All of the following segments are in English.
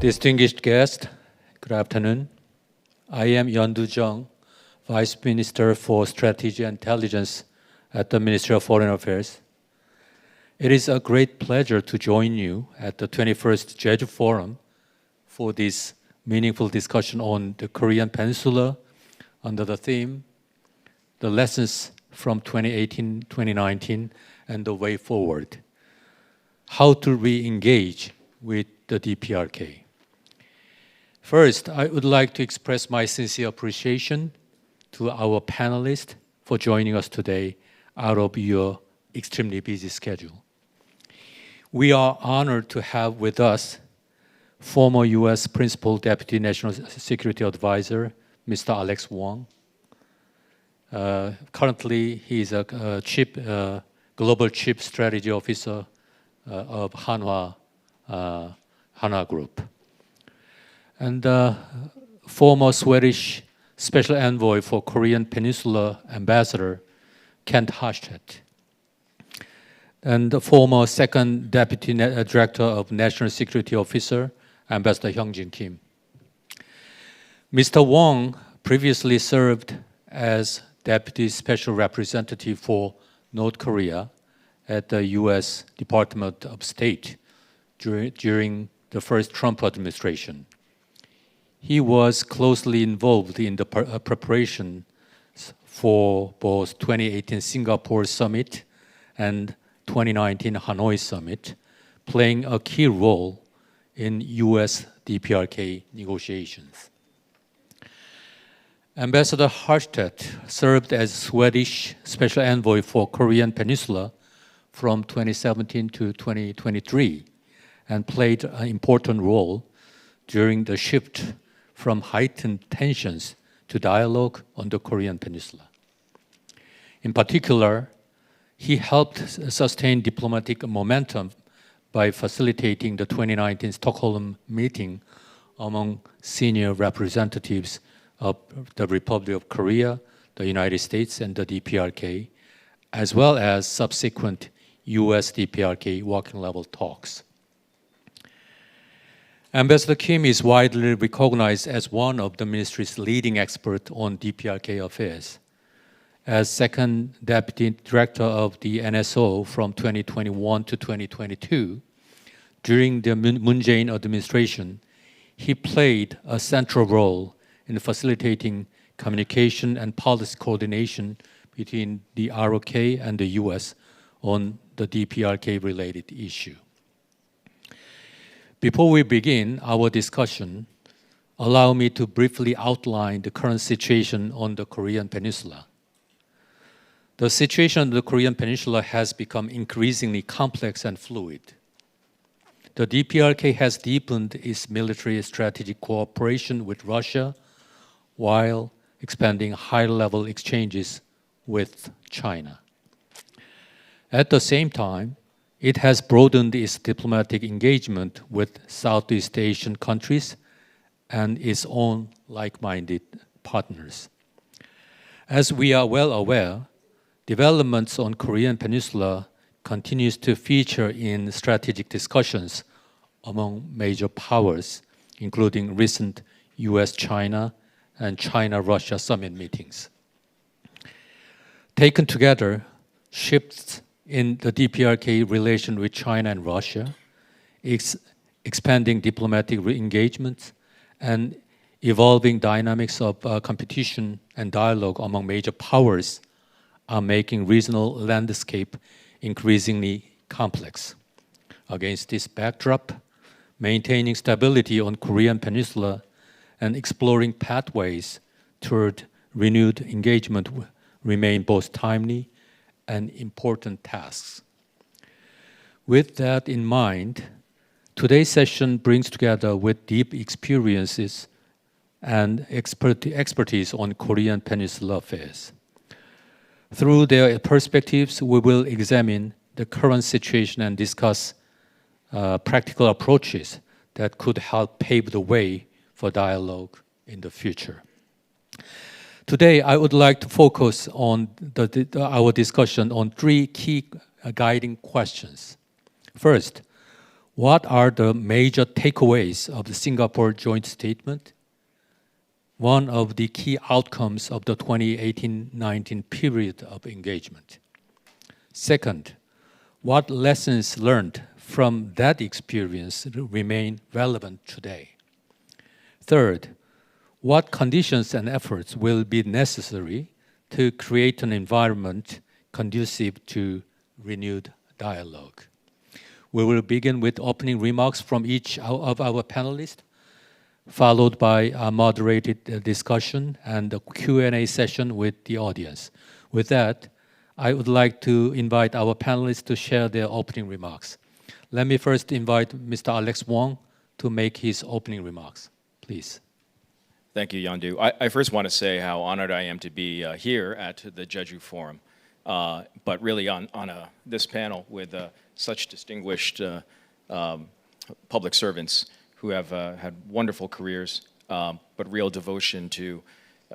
Distinguished guests, good afternoon. I am Yeon, Vice Minister for Strategy and Intelligence at the Ministry of Foreign Affairs. It is a great pleasure to join you at the 21st JEJU Forum for this meaningful discussion on the Korean Peninsula under the theme, the lessons from 2018-2019 and the way forward. How to re-engage with the DPRK. First, I would like to express my sincere appreciation to our panelists for joining us today out of your extremely busy schedule. We are honored to have with us former U.S. Principal Deputy National Security Advisor, Mr. Alex WONG. Currently, he is a Global Chief Strategy Officer of Hanwha Group. And former Swedish Special Envoy for Korean Peninsula Ambassador, Kent Härstedt. And the former Second Deputy Director of National Security Officer, Ambassador Hyoung. Mr. Wong previously served as Deputy Special Representative for North Korea at the U.S. Department of State during the first Trump administration. He was closely involved in the preparation for both 2018 Singapore Summit and 2019 Hanoi Summit, playing a key role in U.S. DPRK negotiations. Ambassador Härstedt served as Swedish Special Envoy for Korean Peninsula from 2017 to 2023 and played an important role during the shift from heightened tensions to dialogue on the Korean Peninsula. In particular, he helped sustain diplomatic momentum by facilitating the 2019 Stockholm meeting among senior representatives of the Republic of Korea, the United States, and the DPRK, as well as subsequent U.S. DPRK working level talks. Ambassador Kim is widely recognized as one of the ministry's leading experts on DPRK affairs. As Second Deputy Director of the NSO from 2021 to 2022, during the Moon Jae-in administration, he played a central role in facilitating communication and policy coordination between the ROK and the U.S. on the DPRK-related issue. Before we begin our discussion, allow me to briefly outline the current situation on the Korean Peninsula. The situation on the Korean Peninsula has become increasingly complex and fluid. The DPRK has deepened its military strategic cooperation with Russia while expanding high-level exchanges with China. At the same time, it has broadened its diplomatic engagement with Southeast Asian countries and its own like-minded partners. As we are well aware, developments on Korean Peninsula continues to feature in strategic discussions among major powers, including recent US-China and China-Russia summit meetings. Taken together, shifts in the DPRK relation with China and Russia, expanding diplomatic engagements, and evolving dynamics of competition and dialogue among major powers are making regional landscape increasingly complex. Against this backdrop, maintaining stability on Korean Peninsula and exploring pathways toward renewed engagement remain both timely and important tasks. With that in mind, today's session brings together with deep experiences and expertise on Korean Peninsula affairs. Through their perspectives, we will examine the current situation and discuss practical approaches that could help pave the way for dialogue in the future. Today, I would like to focus on our discussion on three key guiding questions. First, What are the major takeaways of the Singapore joint statement? One of the key outcomes of the 2018-19 period of engagement. Second, what lessons learned from that experience remain relevant today? Third, what conditions and efforts will be necessary to create an environment conducive to renewed dialogue? We will begin with opening remarks from each of our panelists, followed by a moderated discussion and a Q&A session with the audience. With that, I would like to invite our panelists to share their opening remarks. Let me first invite Mr. Alex Wong to make his opening remarks. Please. Thank you, Yeon. I first want to say how honored I am to be here at the JEJU Forum, but really on this panel with such distinguished public servants who have had wonderful careers, but real devotion to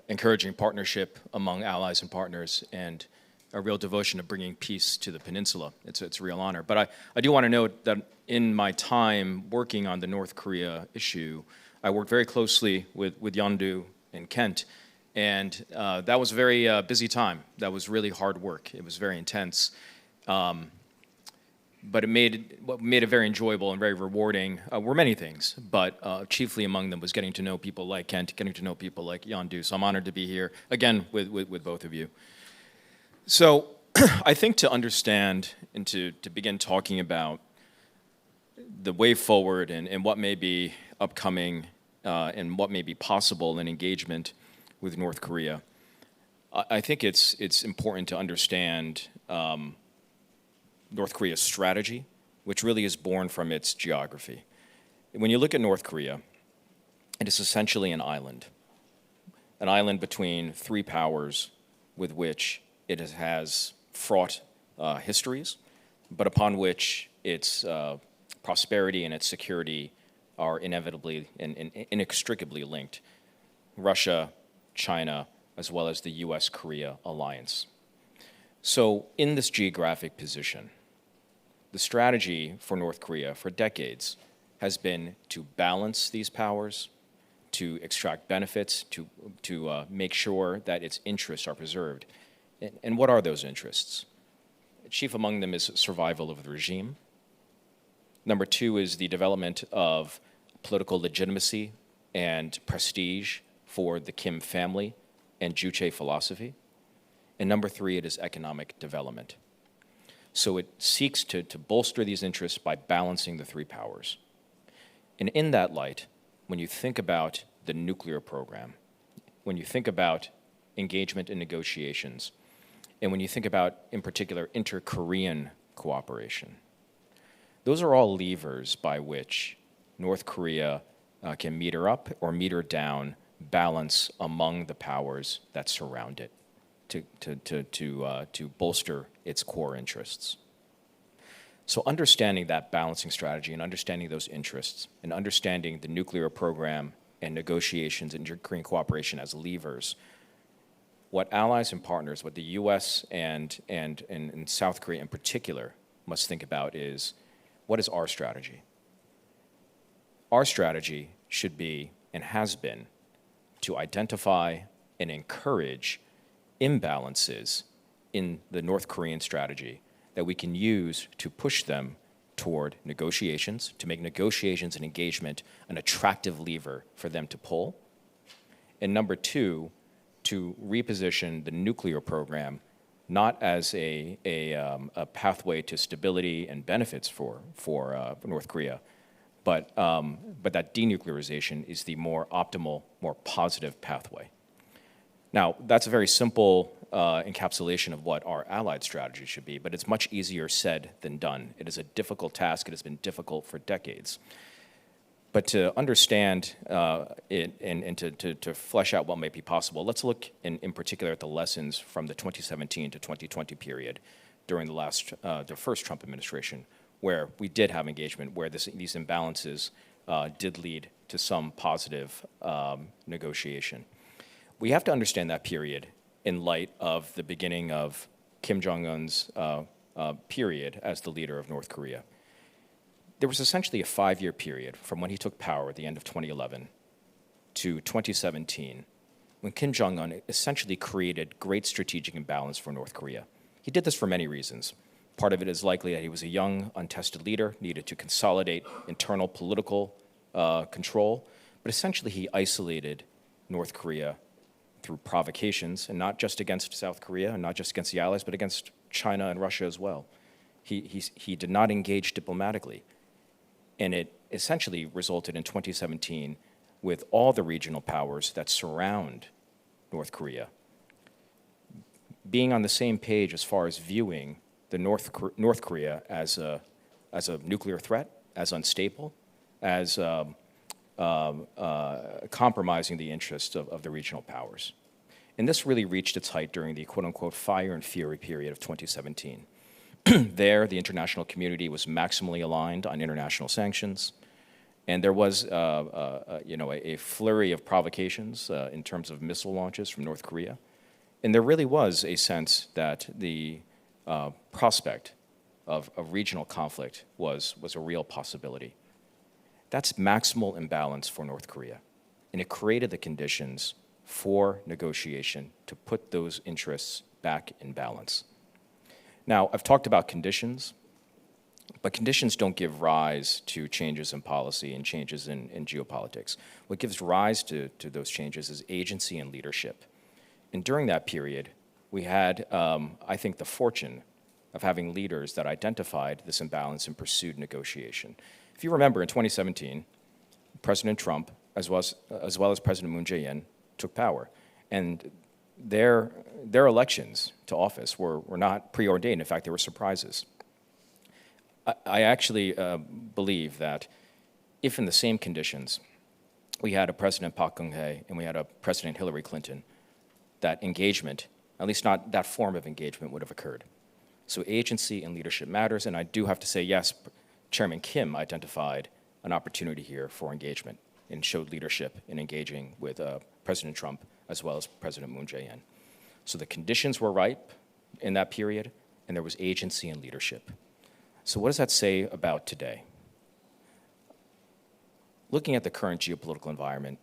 encouraging partnership among allies and partners, and a real devotion to bringing peace to the peninsula. It's a real honor. But I do want to note that in my time working on the North Korea issue, I worked very closely with Yeon and Kent, and that was a very busy time. That was really hard work. It was very intense. But what made it very enjoyable and very rewarding were many things, but chiefly among them was getting to know people like Kent, getting to know people like Yeon. So I'm honored to be here, again, with both of you. So I think to understand and to begin talking about the way forward and what may be upcoming and what may be possible in engagement with North Korea, I think it's important to understand North Korea's strategy, which really is born from its geography. When you look at North Korea, it is essentially an island between three powers with which it has fraught histories, but upon which its prosperity and its security are inevitably and inextricably linked. Russia, China, as well as the US-Korea alliance. So in this geographic position, the strategy for North Korea for decades has been to balance these powers, to extract benefits, to make sure that its interests are preserved. And what are those interests? Chief among them is survival of the regime. Number two is the development of political legitimacy and prestige for the Kim family and Juche philosophy. And number three, it is economic development. So it seeks to bolster these interests by balancing the three powers. And in that light, when you think about the nuclear program, when you think about engagement in negotiations, and when you think about, in particular, inter-Korean cooperation, those are all levers by which North Korea can meter up or meter down balance among the powers that surround it to bolster its core interests. So understanding that balancing strategy and understanding those interests and understanding the nuclear program and negotiations and inter-Korean cooperation as levers, what allies and partners, what the US and South Korea in particular must think about is, what is our strategy? Our strategy should be, and has been, to identify and encourage imbalances in the North Korean strategy that we can use to push them toward negotiations, to make negotiations and engagement an attractive lever for them to pull. And number two, to reposition the nuclear program not as a pathway to stability and benefits for North Korea, but that denuclearization is the more optimal, more positive pathway. Now, that's a very simple encapsulation of what our allied strategy should be, but it's much easier said than done. It is a difficult task. It has been difficult for decades. But to understand it and to flesh out what might be possible, let's look in particular at the lessons from the 2017 to 2020 period during the first Trump administration, where we did have engagement, where these imbalances did lead to some positive negotiation. We have to understand that period in light of the beginning of Kim Jong-un's period as the leader of North Korea. there was essentially a 5-year period from when he took power at the end of 2011 to 2017, when Kim Jong-un essentially created great strategic imbalance for North Korea. He did this for many reasons. Part of it is likely that he was a young, untested leader, needed to consolidate internal political control, but essentially he isolated North Korea through provocations, and not just against South Korea, and not just against the allies, but against China and Russia as well. He did not engage diplomatically, and it essentially resulted in 2017 with all the regional powers that surround North Korea being on the same page as far as viewing the North Korea as a nuclear threat, as unstable, as compromising the interests of the regional powers. And this really reached its height during the quote-unquote fire and fury period of 2017. There, the international community was maximally aligned on international sanctions, and there was a flurry of provocations in terms of missile launches from North Korea. And there really was a sense that the prospect of regional conflict was a real possibility. That's maximal imbalance for North Korea, and it created the conditions for negotiation to put those interests back in balance. Now, I've talked about conditions, but conditions don't give rise to changes in policy and changes in geopolitics. What gives rise to those changes is agency and leadership. And during that period, we had, I think, the fortune of having leaders that identified this imbalance and pursued negotiation. If you remember, in 2017, President Trump, as well as President Moon Jae-in, took power. And their elections to office were not preordained. In fact, they were surprises. I actually believe that if in the same conditions we had a President Park Geun-hye and we had a President Hillary Clinton, that engagement, at least not that form of engagement, would have occurred. So agency and leadership matters, and I do have to say, yes, Chairman Kim identified an opportunity here for engagement and showed leadership in engaging with President Trump as well as President Moon Jae-in. So the conditions were ripe in that period, and there was agency and leadership. So what does that say about today? Looking at the current geopolitical environment,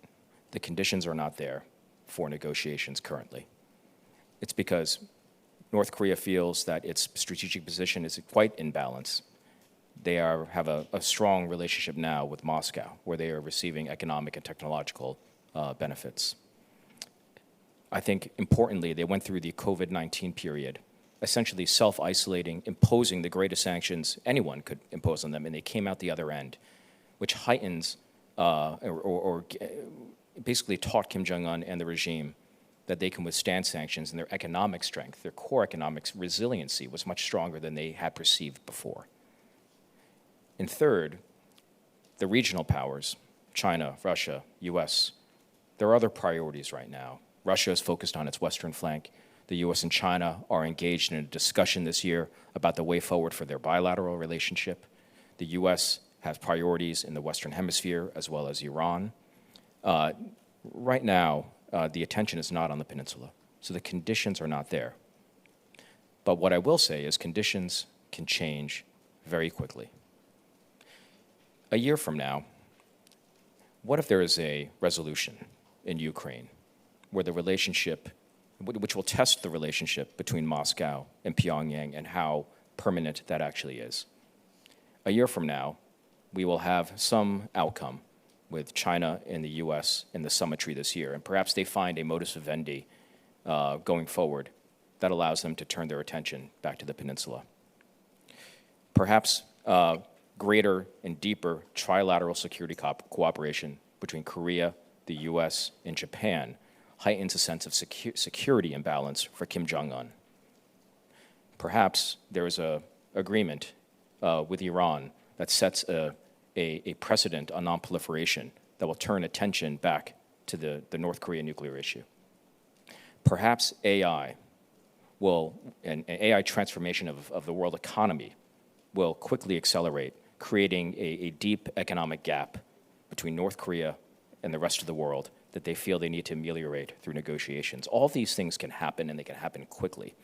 the conditions are not there for negotiations currently. It's because North Korea feels that its strategic position is quite in balance. They have a strong relationship now with Moscow, where they are receiving economic and technological benefits. I think, importantly, they went through the COVID-19 period, essentially self-isolating, imposing the greatest sanctions anyone could impose on them, and they came out the other end, which heightens or basically taught Kim Jong-un and the regime that they can withstand sanctions, and their economic strength, their core economic resiliency was much stronger than they had perceived before. And third, the regional powers, China, Russia, US, there are other priorities right now. Russia is focused on its western flank. The US and China are engaged in a discussion this year about the way forward for their bilateral relationship. The US has priorities in the Western Hemisphere as well as Iran. Right now, the attention is not on the peninsula, so the conditions are not there. But what I will say is conditions can change very quickly. A year from now, what if there is a resolution in Ukraine where the relationship, which will test the relationship between Moscow and Pyongyang and how permanent that actually is? A year from now, we will have some outcome with China and the US in the summitry this year, and perhaps they find a modus vivendi going forward that allows them to turn their attention back to the peninsula. Perhaps greater and deeper trilateral security cooperation between Korea, the US, and Japan heightens a sense of security imbalance for Kim Jong-un. Perhaps there is an agreement with Iran that sets a precedent on nonproliferation that will turn attention back to the North Korean nuclear issue. Perhaps AI and AI transformation of the world economy will quickly accelerate, creating a deep economic gap between North Korea and the rest of the world that they feel they need to ameliorate through negotiations. All these things can happen, and they can happen quickly.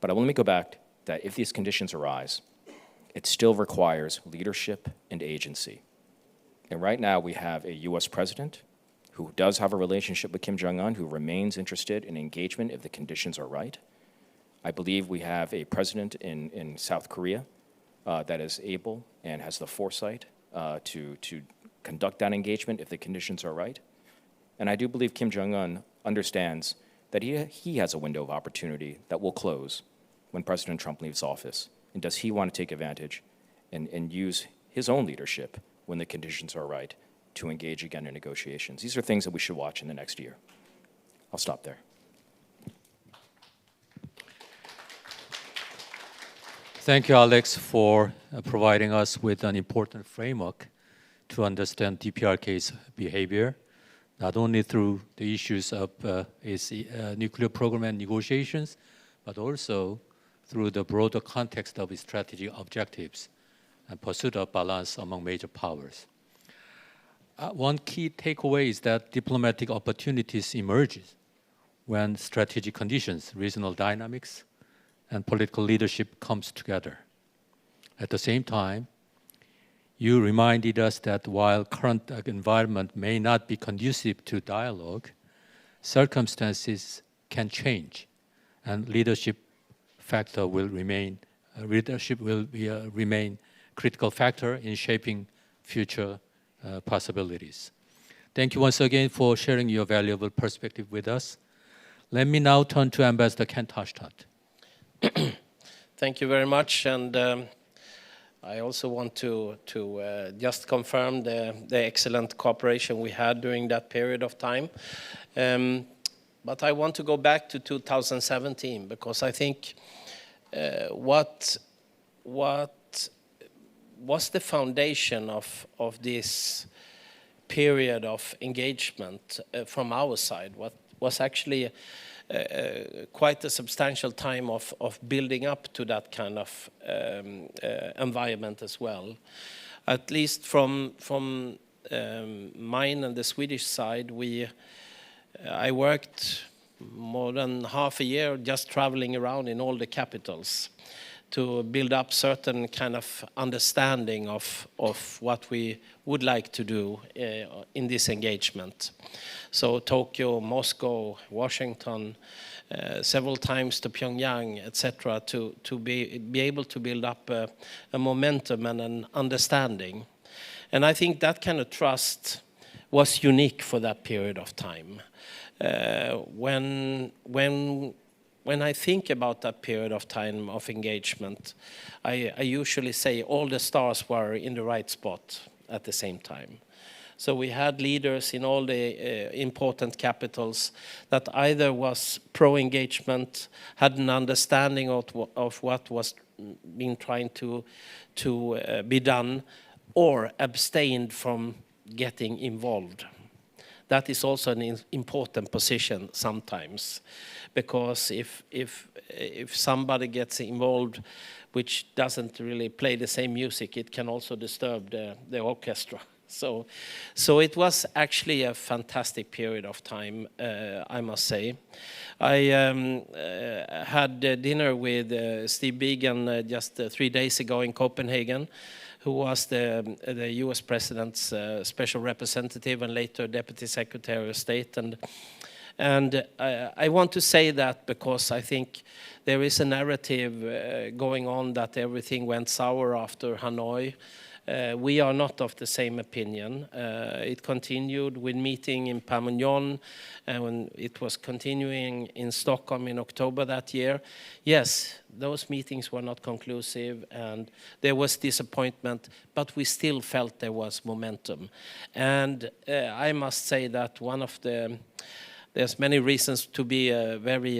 But let me go back that if these conditions arise, it still requires leadership and agency. And right now we have a US president who does have a relationship with Kim Jong-un, who remains interested in engagement if the conditions are right. I believe we have a president in South Korea that is able and has the foresight to conduct that engagement if the conditions are right. And I do believe Kim Jong-un understands that he has a window of opportunity that will close when President Trump leaves office. And does he want to take advantage and use his own leadership when the conditions are right to engage again in negotiations? These are things that we should watch in the next year. I'll stop there. Thank you, Alex, for providing us with an important framework to understand DPRK's behavior, not only through the issues of its nuclear program and negotiations, but also through the broader context of its strategic objectives and pursuit of balance among major powers. One key takeaway is that diplomatic opportunities emerge when strategic conditions, regional dynamics, and political leadership comes together. At the same time, you reminded us that while current environment may not be conducive to dialogue, circumstances can change, and leadership will remain critical factor in shaping future possibilities. Thank you once again for sharing your valuable perspective with us. Let me now turn to Ambassador Kent Härstedt. Thank you very much, and I also want to just confirm the excellent cooperation we had during that period of time. But I want to go back to 2017 because I think what was the foundation of this period of engagement from our side? What was actually quite a substantial time of building up to that kind of environment as well. At least from mine and the Swedish side, I worked more than half a year just traveling around in all the capitals to build up certain kind of understanding of what we would like to do in this engagement. So Tokyo, Moscow, Washington, several times to Pyongyang, etc., to be able to build up a momentum and an understanding. And I think that kind of trust was unique for that period of time. When I think about that period of time of engagement, I usually say all the stars were in the right spot at the same time. So we had leaders in all the important capitals that either was pro-engagement, had an understanding of what was being trying to be done, or abstained from getting involved. That is also an important position sometimes, because if somebody gets involved which doesn't really play the same music, it can also disturb the orchestra. So it was actually a fantastic period of time, I must say. I had dinner with Steve Biegun just 3 days ago in Copenhagen, who was the US President's special representative and later Deputy Secretary of State. And I want to say that because I think there is a narrative going on that everything went sour after Hanoi. We are not of the same opinion. It continued with meeting in Panmunjom, and when it was continuing in Stockholm in October that year. Yes, those meetings were not conclusive, and there was disappointment, but we still felt there was momentum. And I must say that there's many reasons to be very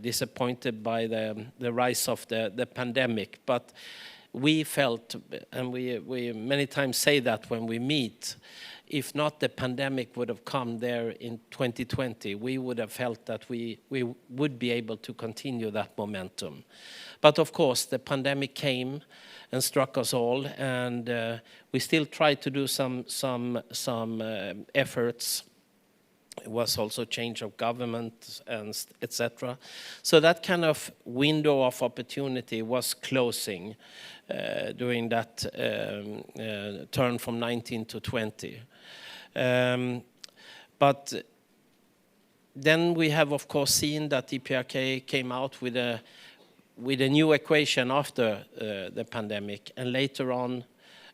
disappointed by the rise of the pandemic, but we felt, and we many times say that when we meet, if not the pandemic would have come there in 2020, we would have felt that we would be able to continue that momentum. But of course, the pandemic came and struck us all, and we still try to do some efforts It was also change of government and etc. So that kind of window of opportunity was closing during that turn from 19 to 20. But then we have, of course, seen that DPRK came out with a new equation after the pandemic, and later on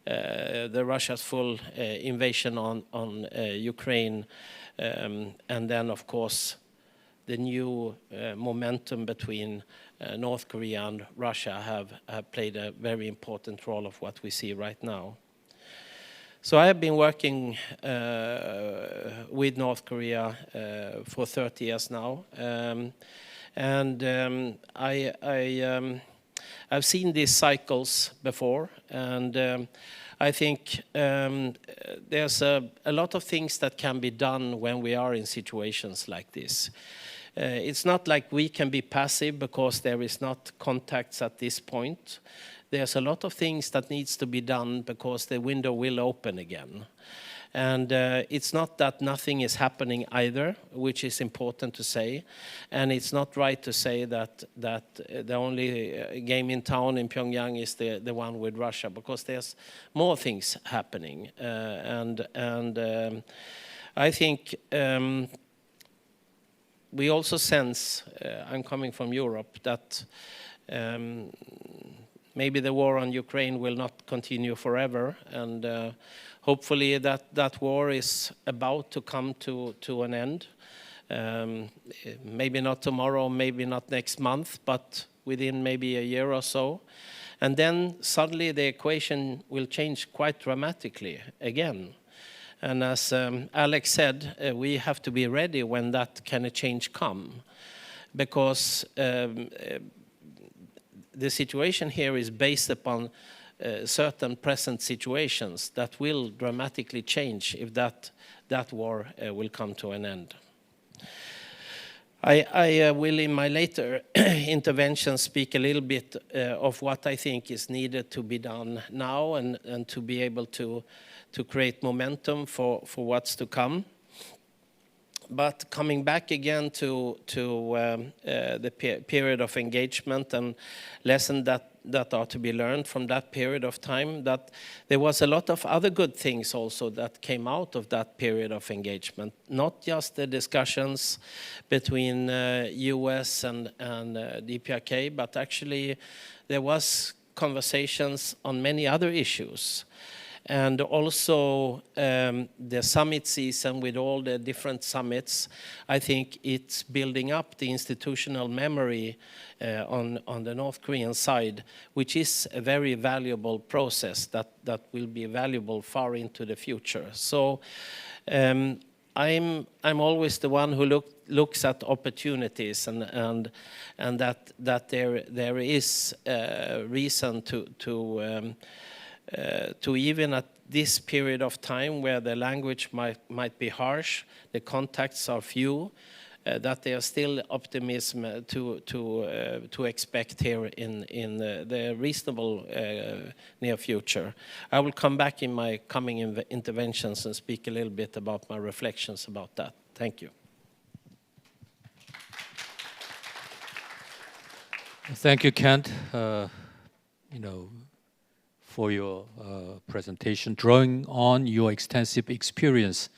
the Russia's full invasion on Ukraine, and then, of course, the new momentum between North Korea and Russia have played a very important role of what we see right now. So I have been working with North Korea for 30 years now, and I've seen these cycles before, and I think there's a lot of things that can be done when we are in situations like this. It's not like we can be passive because there is not contacts at this point. There's a lot of things that needs to be done because the window will open again. And it's not that nothing is happening either, which is important to say. And it's not right to say that the only game in town in Pyongyang is the one with Russia, because there's more things happening. I think we also sense, I'm coming from Europe, that maybe the war on Ukraine will not continue forever, and hopefully that war is about to come to an end. Maybe not tomorrow, maybe not next month, but within maybe a year or so. And then suddenly the equation will change quite dramatically again. And as Alex said, we have to be ready when that kind of change comes, because the situation here is based upon certain present situations that will dramatically change if that war will come to an end. I will in my later intervention speak a little bit of what I think is needed to be done now and to be able to create momentum for what's to come. But coming back again to the period of engagement and lessons that are to be learned from that period of time, that there was a lot of other good things also that came out of that period of engagement. Not just the discussions between US and DPRK, but actually there was conversations on many other issues. And also the summit season with all the different summits, I think it's building up the institutional memory on the North Korean side, which is a very valuable process that will be valuable far into the future. So I'm always the one who looks at opportunities and that there is reason to even at this period of time where the language might be harsh, the contacts are few, that there is still optimism to expect here in the reasonable near future. I will come back in my coming interventions and speak a little bit about my reflections about that. Thank you. Thank you, Kent. For your presentation, drawing on your extensive experience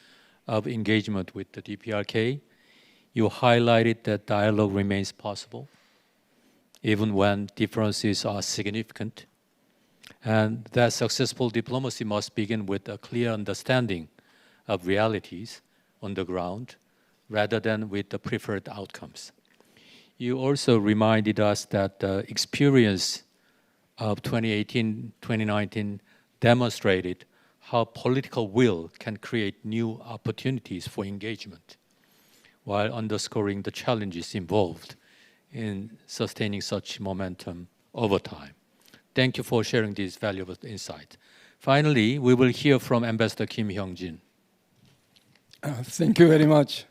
of engagement with the DPRK, you highlighted that dialogue remains possible, even when differences are significant, and that successful diplomacy must begin with a clear understanding of realities on the ground, rather than with the preferred outcomes. You also reminded us that the experience of 2018-2019 demonstrated how political will can create new opportunities for engagement, while underscoring the challenges involved in sustaining such momentum over time. Thank you for sharing these valuable insights. Finally, we will hear from Ambassador Kim Hyung-jin. Thank you very much.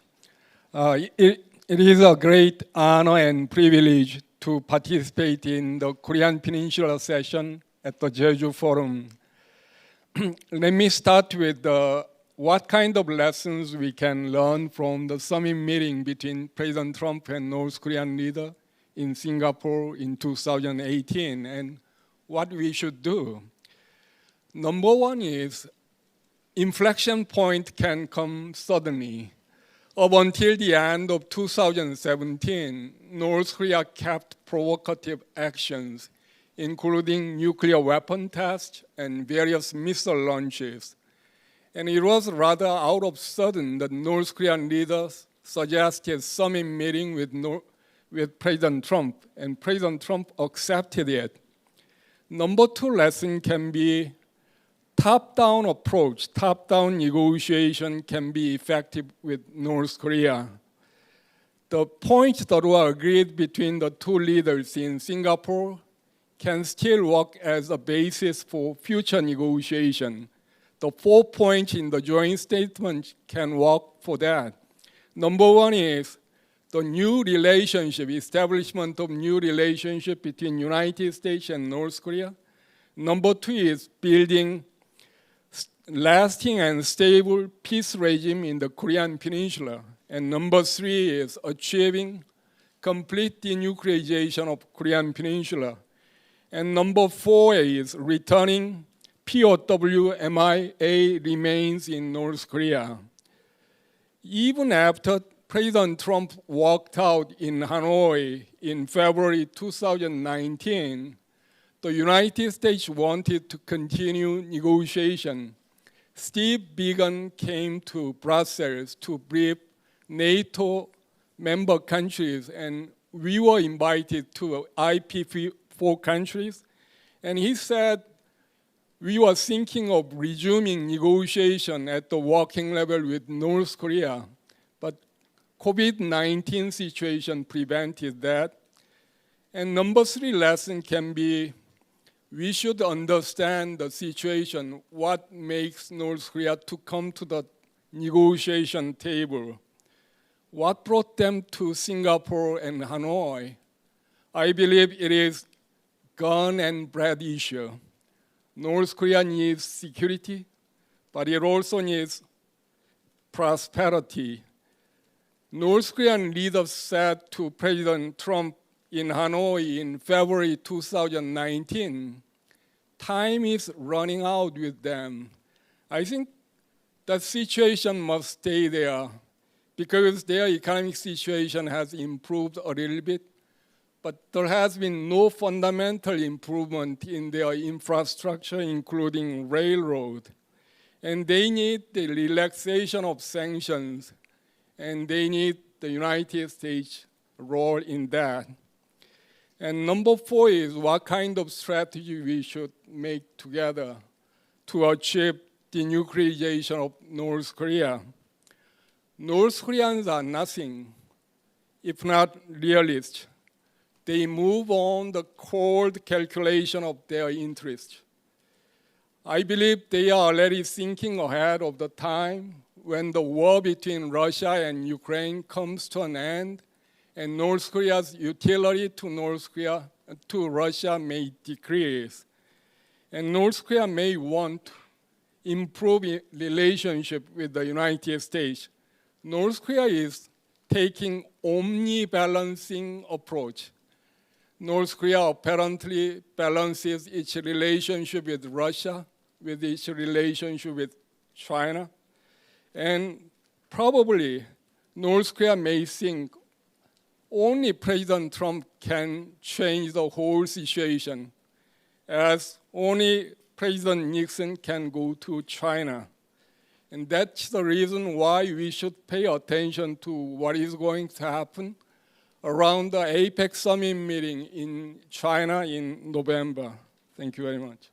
It is a great honor and privilege to participate in the Korean Peninsula session at the JEJU Forum. Let me start with what kind of lessons we can learn from the summit meeting between President Trump and North Korean leader in Singapore in 2018, and what we should do. Number one is inflection point can come suddenly. Up until the end of 2017, North Korea kept provocative actions, including nuclear weapon tests and various missile launches. And it was rather out of sudden that North Korean leaders suggested summit meeting with President Trump, and President Trump accepted it. Number two lesson can be top-down approach, top-down negotiation can be effective with North Korea. The points that were agreed between the two leaders in Singapore can still work as a basis for future negotiation. The 4 points in the joint statement can work for that. Number one is the new relationship, establishment of new relationship between United States and North Korea. Number two is building lasting and stable peace regime in the Korean Peninsula. And number three is achieving complete denuclearization of Korean Peninsula. And number four is returning POW MIA remains in North Korea. Even after President Trump walked out in Hanoi in February 2019, the United States wanted to continue negotiation. Steve Biegun came to Brussels to brief NATO member countries, and we were invited to IPF4 countries. And he said we were thinking of resuming negotiation at the working level with North Korea, but COVID-19 situation prevented that. And number three lesson can be we should understand the situation, what makes North Korea to come to the negotiation table. What brought them to Singapore and Hanoi? I believe it is gun and bread issue. North Korea needs security, but it also needs prosperity. North Korean leaders said to President Trump in Hanoi in February 2019, time is running out with them. I think that situation must stay there because their economic situation has improved a little bit, but there has been no fundamental improvement in their infrastructure, including railroad. And they need the relaxation of sanctions, and they need the United States role in that. And number four is what kind of strategy we should make together to achieve denuclearization of North Korea. North Koreans are nothing if not realists. They move on the cold calculation of their interests. I believe they are already thinking ahead of the time when the war between Russia and Ukraine comes to an end, and North Korea's utility to Russia may decrease. And North Korea may want to improve relationship with the United States. North Korea is taking omni-balancing approach. North Korea apparently balances its relationship with Russia with its relationship with China. And probably North Korea may think only President Trump can change the whole situation, as only President Nixon can go to China. And that's the reason why we should pay attention to what is going to happen around the APEC summit meeting in China in November. Thank you very much.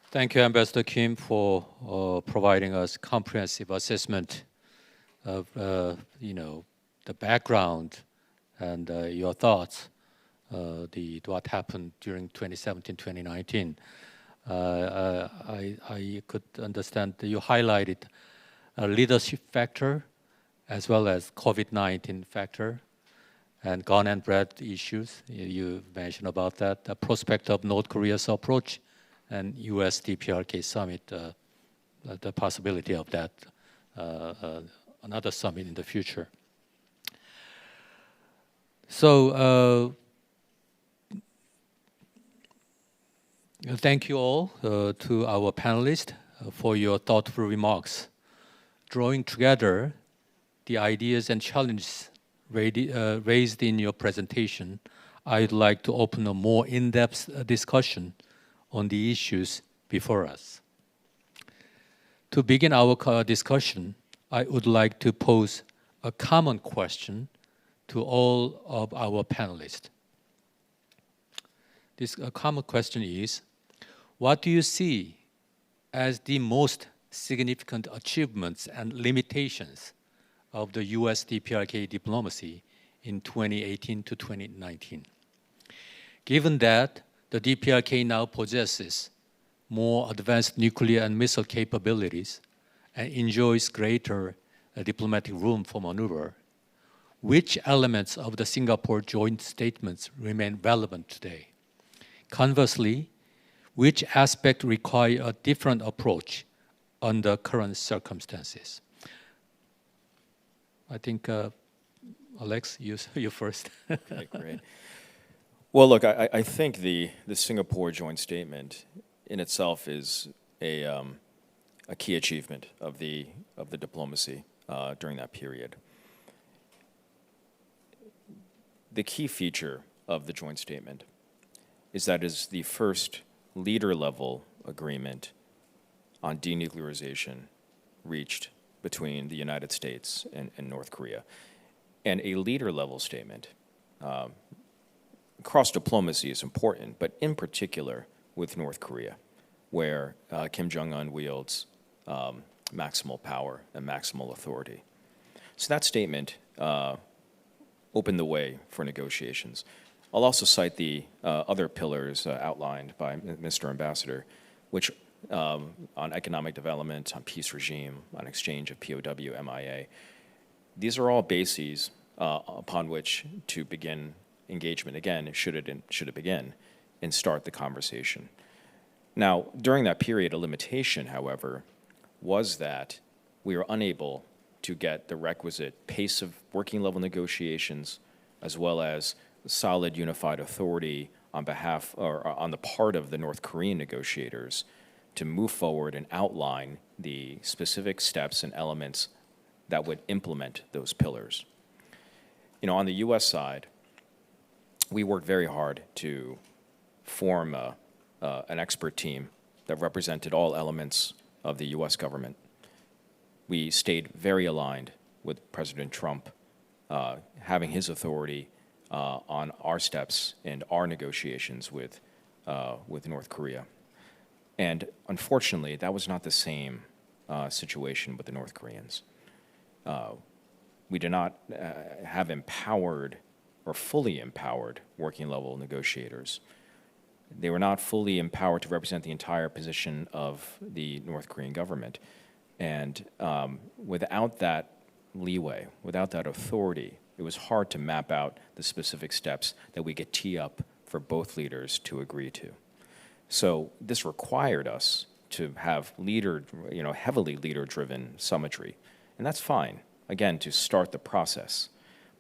Thank you, Ambassador Kim, for providing us comprehensive assessment of the background and your thoughts, what happened during 2017-2019. I could understand that you highlighted a leadership factor as well as COVID-19 factor and gun and bread issues. You mentioned about that, the prospect of North Korea's approach and U.S. DPRK summit, the possibility of that, another summit in the future. So thank you all to our panelists for your thoughtful remarks. Drawing together the ideas and challenges raised in your presentation, I'd like to open a more in-depth discussion on the issues before us. To begin our discussion, I would like to pose a common question to all of our panelists. This common question is, what do you see as the most significant achievements and limitations of the US DPRK diplomacy in 2018 to 2019? Given that the DPRK now possesses more advanced nuclear and missile capabilities and enjoys greater diplomatic room for maneuver, which elements of the Singapore joint statements remain relevant today? Conversely, which aspects require a different approach under current circumstances? I think, Alex, you first. Okay, great. Well, look, I think the Singapore joint statement in itself is a key achievement of the diplomacy during that period. The key feature of the joint statement is that it is the first leader-level agreement on denuclearization reached between the United States and North Korea. And a leader-level statement, cross-diplomacy is important, but in particular with North Korea, where Kim Jong-un wields maximal power and maximal authority. So that statement opened the way for negotiations. I'll also cite the other pillars outlined by Mr. Ambassador, which on economic development, on peace regime, on exchange of POW, MIA. These are all bases upon which to begin engagement again, should it begin, and start the conversation. Now, during that period, a limitation, however, was that we were unable to get the requisite pace of working level negotiations, as well as solid unified authority on behalf or on the part of the North Korean negotiators to move forward and outline the specific steps and elements that would implement those pillars. You know, on the U.S. side, we worked very hard to form an expert team that represented all elements of the U.S. government. We stayed very aligned with President Trump, having his authority on our steps and our negotiations with North Korea. And unfortunately, that was not the same situation with the North Koreans. We did not have empowered or fully empowered working level negotiators. They were not fully empowered to represent the entire position of the North Korean government. And without that leeway, without that authority, it was hard to map out the specific steps that we could tee up for both leaders to agree to. So this required us to have heavily leader-driven summitry. And that's fine, again, to start the process.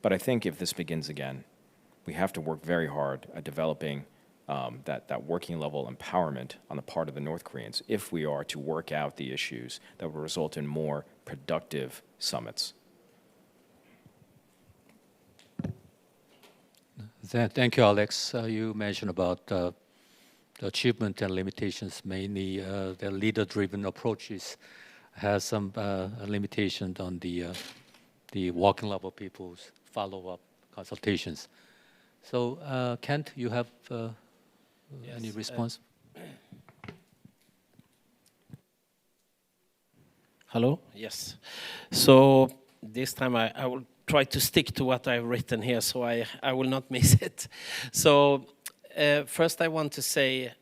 But I think if this begins again, we have to work very hard at developing that working level empowerment on the part of the North Koreans if we are to work out the issues that will result in more productive summits. Thank you, Alex. You mentioned about the achievement and limitations, mainly the leader-driven approaches has some limitations on the working level people's follow-up consultations. So, Kent, you have any response? Hello? Yes. So this time I will try to stick to what I've written here, so I will not miss it. So first I want to say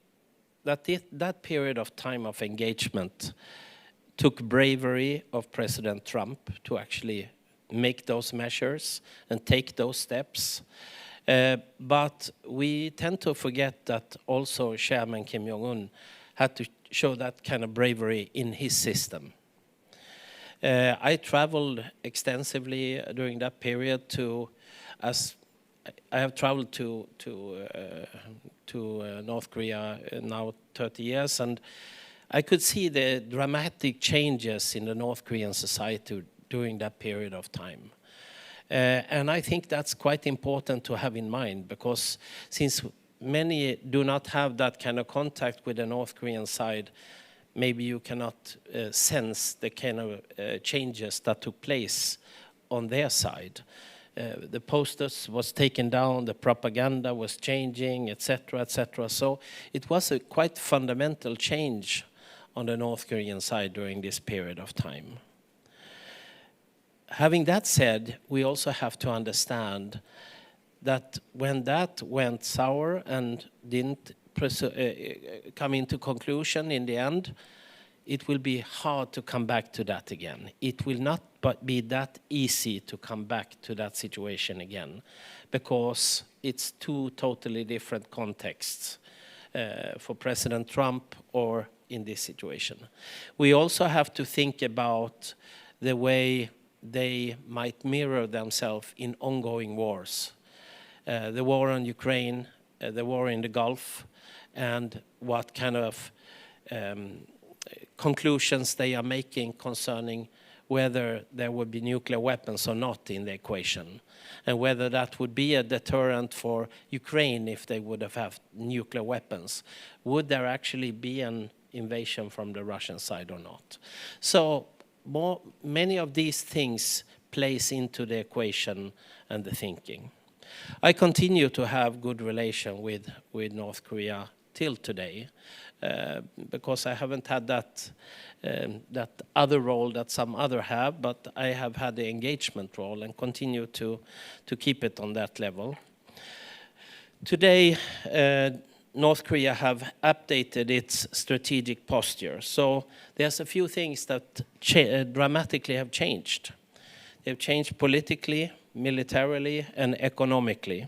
that that period of time of engagement took bravery of President Trump to actually make those measures and take those steps. But we tend to forget that also Chairman Kim Jong-un had to show that kind of bravery in his system. I traveled extensively during that period I have traveled to North Korea now 30 years, and I could see the dramatic changes in the North Korean society during that period of time. And I think that's quite important to have in mind, because since many do not have that kind of contact with the North Korean side, maybe you cannot sense the kind of changes that took place on their side. The posters was taken down, the propaganda was changing, etc., etc. So it was a quite fundamental change on the North Korean side during this period of time. Having that said, we also have to understand that when that went sour and didn't come into conclusion in the end, it will be hard to come back to that again. It will not be that easy to come back to that situation again, because it's two totally different contexts for President Trump or in this situation. We also have to think about the way they might mirror themselves in ongoing wars. The war on Ukraine, the war in the Gulf, and what kind of conclusions they are making concerning whether there would be nuclear weapons or not in the equation, and whether that would be a deterrent for Ukraine if they would have nuclear weapons. Would there actually be an invasion from the Russian side or not? So many of these things plays into the equation and the thinking. I continue to have good relation with North Korea till today, because I haven't had that other role that some other have, but I have had the engagement role and continue to keep it on that level. Today, North Korea have updated its strategic posture. So there's a few things that dramatically have changed. They've changed politically, militarily, and economically.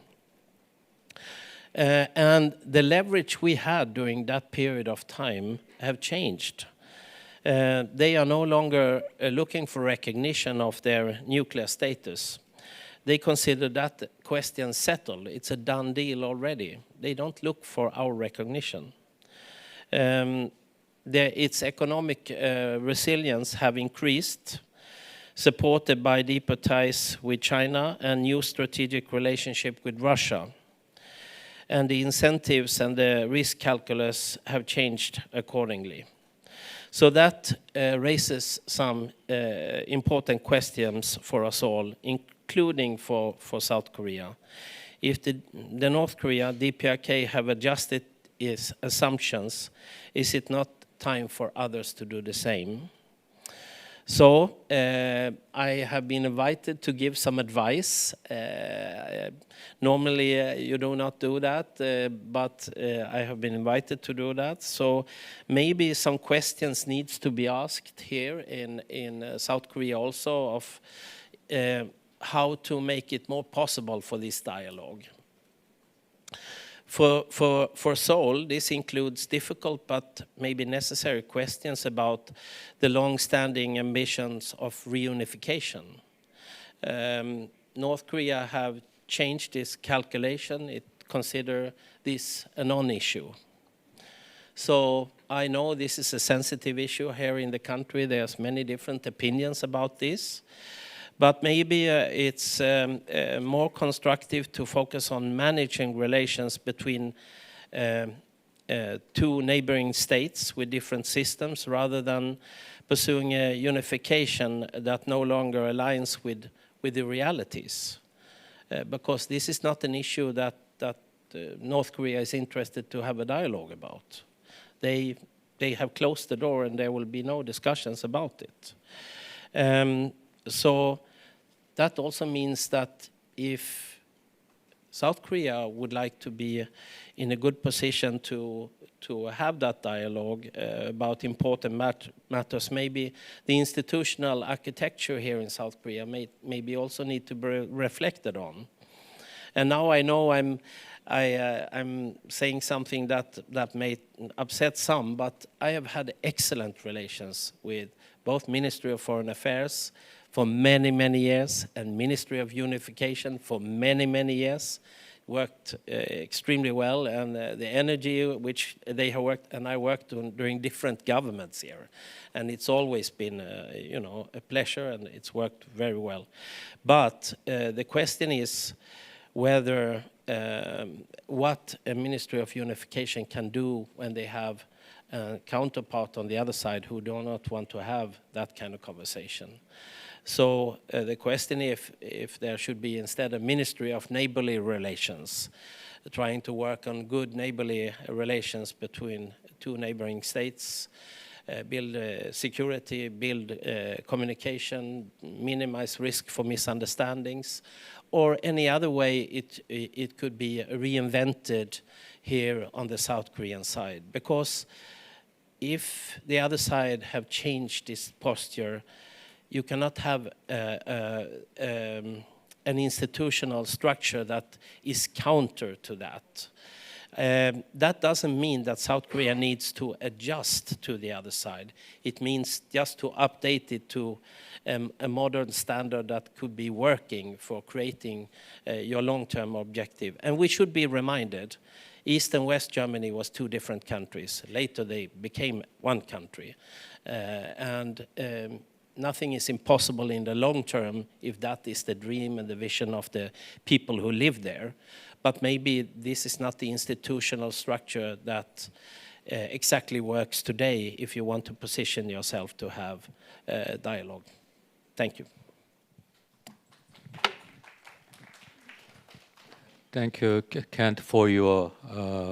And the leverage we had during that period of time have changed. They are no longer looking for recognition of their nuclear status. They consider that question settled. It's a done deal already. They don't look for our recognition. Its economic resilience have increased, supported by deeper ties with China and new strategic relationship with Russia. And the incentives and the risk calculus have changed accordingly. So that raises some important questions for us all, including for South Korea. If the North Korea, DPRK, have adjusted its assumptions, is it not time for others to do the same? So I have been invited to give some advice. Normally you do not do that, but I have been invited to do that. So maybe some questions needs to be asked here in South Korea also of how to make it more possible for this dialogue. For Seoul, this includes difficult but maybe necessary questions about the long-standing ambitions of reunification. North Korea have changed its calculation. It consider this a non-issue. So I know this is a sensitive issue here in the country. There's many different opinions about this. But maybe it's more constructive to focus on managing relations between two neighboring states with different systems, rather than pursuing a unification that no longer aligns with the realities. Because this is not an issue that North Korea is interested to have a dialogue about. They have closed the door and there will be no discussions about it. So that also means that if South Korea would like to be in a good position to have that dialogue about important matters, maybe the institutional architecture here in South Korea maybe also need to be reflected on. And now I know I'm saying something that may upset some, but I have had excellent relations with both Ministry of Foreign Affairs for many, many years and Ministry of Unification for many, many years. Worked extremely well, and the energy which they have worked, and I worked on during different governments here, and it's always been a pleasure, and it's worked very well. But the question is whether what a Ministry of Unification can do when they have a counterpart on the other side who do not want to have that kind of conversation. So the question if there should be instead a Ministry of Neighborly Relations, trying to work on good neighborly relations between two neighboring states, build security, build communication, minimize risk for misunderstandings, or any other way it could be reinvented here on the South Korean side. Because if the other side have changed this posture, you cannot have an institutional structure that is counter to that. That doesn't mean that South Korea needs to adjust to the other side. It means just to update it to a modern standard that could be working for creating your long-term objective. And we should be reminded, East and West Germany was two different countries. Later they became one country. Nothing is impossible in the long term if that is the dream and the vision of the people who live there. But maybe this is not the institutional structure that exactly works today if you want to position yourself to have dialogue. Thank you. Thank you, Kent, for your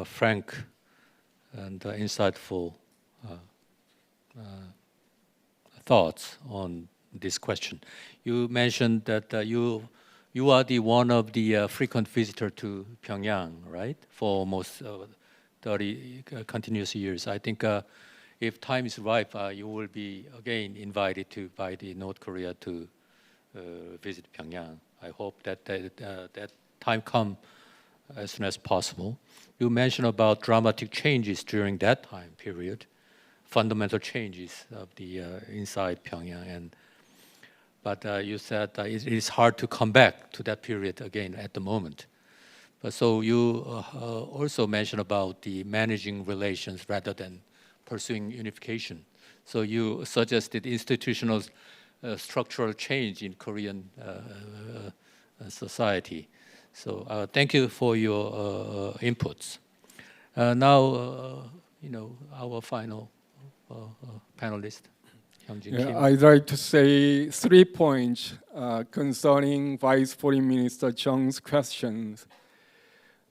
frank and insightful thoughts on this question. You mentioned that you are the one of the frequent visitor to Pyongyang, right? For almost 30 continuous years. I think if time is ripe, you will be again invited by the North Korea to visit Pyongyang. I hope that that time comes as soon as possible. You mentioned about dramatic changes during that time period, fundamental changes of the inside Pyongyang, but you said it is hard to come back to that period again at the moment. But so you also mentioned about the managing relations rather than pursuing unification. So you suggested institutional structural change in Korean society. So thank you for your inputs. Now, our final panelist, Hyung Kim. I'd like to say 3 points concerning Vice Foreign Minister Jeong's questions.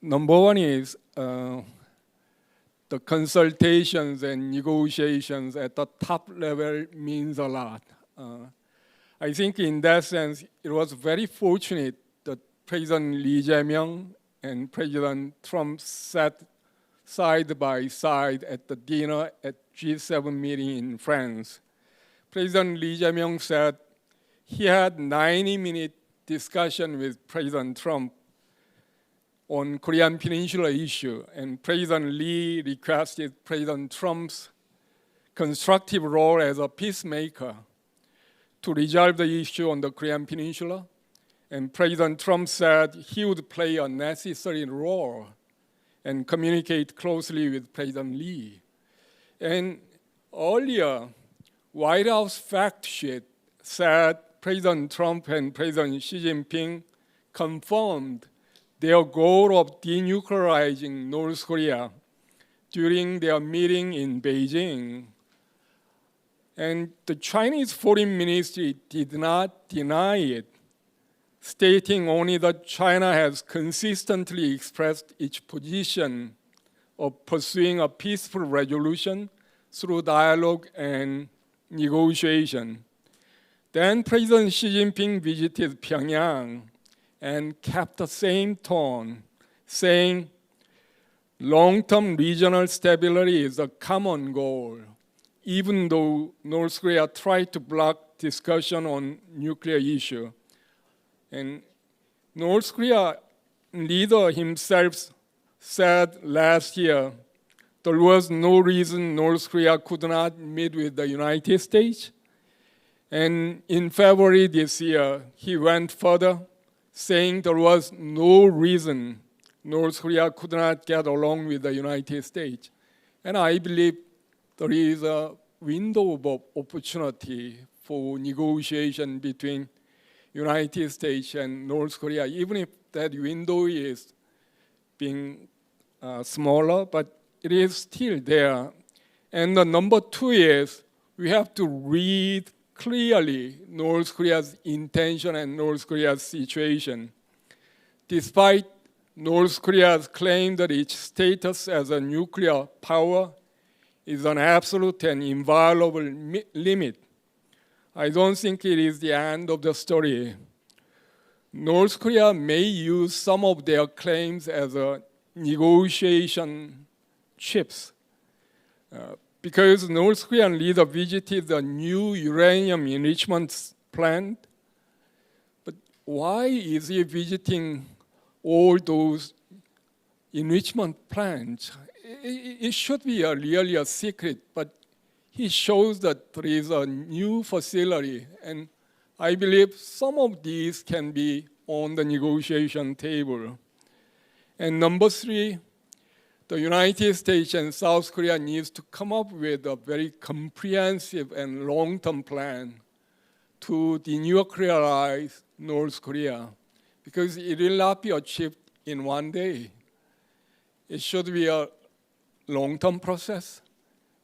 Number one is the consultations and negotiations at the top level means a lot. I think in that sense, it was very fortunate that President Lee Jae-myung and President Trump sat side by side at the dinner at G7 meeting in France. President Lee Jae-myung said he had 90-minute discussion with President Trump on Korean Peninsula issue, and President Lee requested President Trump's constructive role as a peacemaker to resolve the issue on the Korean Peninsula, and President Trump said he would play a necessary role and communicate closely with President Lee. And earlier, White House fact sheet said President Trump and President Xi Jinping confirmed their goal of denuclearizing North Korea during their meeting in Beijing. And the Chinese Foreign Ministry did not deny it, stating only that China has consistently expressed its position of pursuing a peaceful resolution through dialogue and negotiation. Then President Xi Jinping visited Pyongyang and kept the same tone, saying long-term regional stability is a common goal, even though North Korea tried to block discussion on nuclear issue. And North Korea leader himself said last year there was no reason North Korea could not meet with the United States. And in February this year, he went further, saying there was no reason North Korea could not get along with the United States. And I believe there is a window of opportunity for negotiation between United States and North Korea, even if that window is being smaller, but it is still there. And the number two is we have to read clearly North Korea's intention and North Korea's situation. Despite North Korea's claim that its status as a nuclear power is an absolute and inviolable limit, I don't think it is the end of the story. North Korea may use some of their claims as a negotiation chips. Because North Korean leader visited the new uranium enrichment plant, but why is he visiting all those enrichment plants? It should be really a secret, but he shows that there is a new facility, and I believe some of these can be on the negotiation table. And number three, the United States and South Korea needs to come up with a very comprehensive and long-term plan to denuclearize North Korea, because it will not be achieved in one day. It should be a long-term process,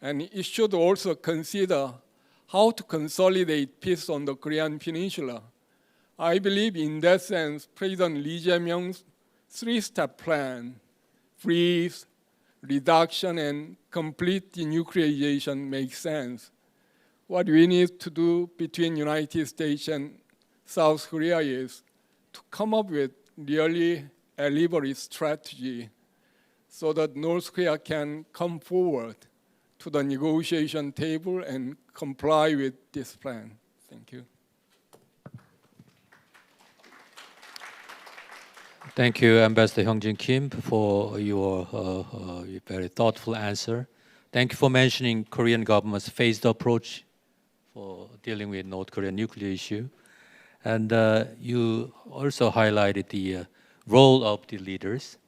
and it should also consider how to consolidate peace on the Korean Peninsula. I believe in that sense, President Lee Jae-myung's three-step plan, freeze, reduction, and complete denuclearization makes sense. What we need to do between United States and South Korea is to come up with really elaborate strategy so that North Korea can come forward to the negotiation table and comply with this plan. Thank you. Thank you, Ambassador Hyung-jin Kim, for your very thoughtful answer. Thank you for mentioning Korean government's phased approach for dealing with North Korean nuclear issue. And you also highlighted the role of the leaders.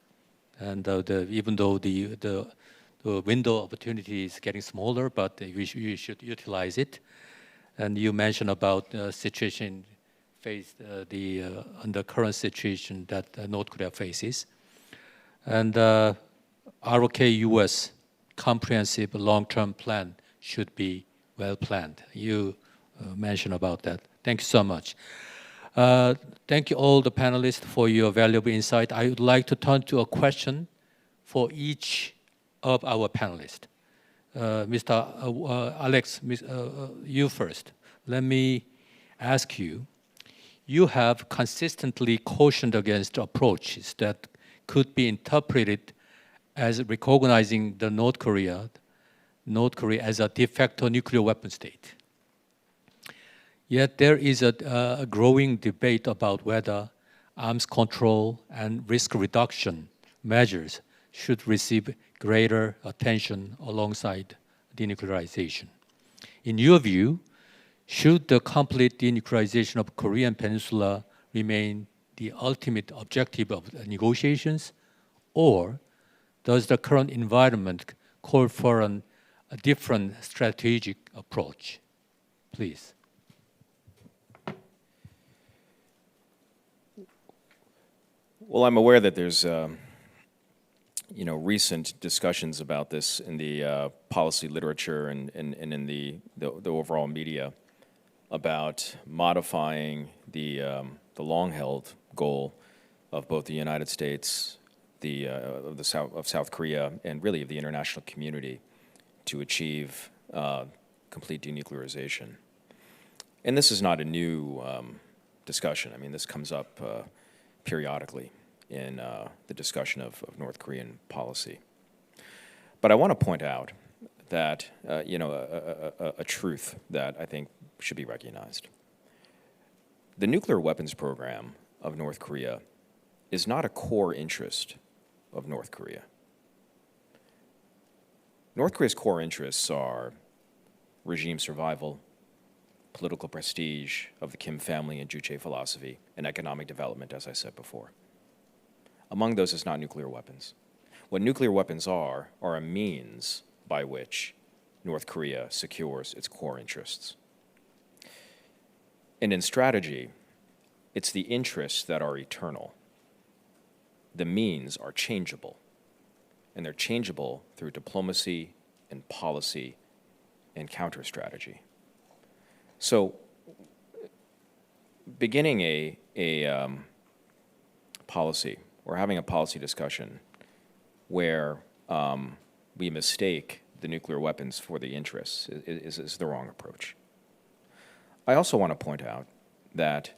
And even though the window of opportunity is getting smaller, but we should utilize it. And you mentioned about the situation faced on the current situation that North Korea faces. And ROK-US comprehensive long-term plan should be well planned. You mentioned about that. Thank you so much. Thank you all the panelists for your valuable insight. I would like to turn to a question for each of our panelists. Mr. Alex, you first. Let me ask you, you have consistently cautioned against approaches that could be interpreted as recognizing the North Korea as a de facto nuclear weapon state. Yet there is a growing debate about whether arms control and risk reduction measures should receive greater attention alongside denuclearization. In your view, should the complete denuclearization of Korean Peninsula remain the ultimate objective of negotiations, or does the current environment call for a different strategic approach? Please. Well, I'm aware that there's recent discussions about this in the policy literature and in the overall media about modifying the long-held goal of both the United States, of South Korea, and really of the international community to achieve complete denuclearization. And this is not a new discussion. I mean, this comes up periodically in the discussion of North Korean policy. But I want to point out that, a truth that I think should be recognized. The nuclear weapons program of North Korea is not a core interest of North Korea. North Korea's core interests are regime survival, political prestige of the Kim family and Juche philosophy, and economic development, as I said before. Among those is not nuclear weapons. What nuclear weapons are a means by which North Korea secures its core interests. And in strategy, it's the interests that are eternal. The means are changeable, and they're changeable through diplomacy and policy and counter-strategy. So, beginning a policy, or having a policy discussion where we mistake the nuclear weapons for the interests is the wrong approach. I also want to point out that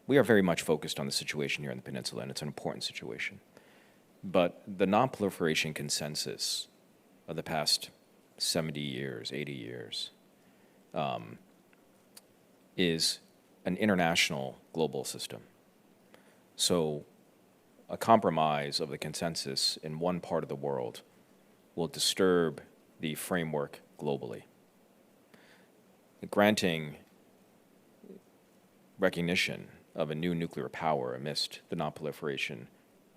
we are very much focused on the situation here in the Peninsula, and it's an important situation. But the non-proliferation consensus of the past 70 years, 80 years, is an international global system. So a compromise of the consensus in one part of the world will disturb the framework globally. Granting recognition of a new nuclear power amidst the non-proliferation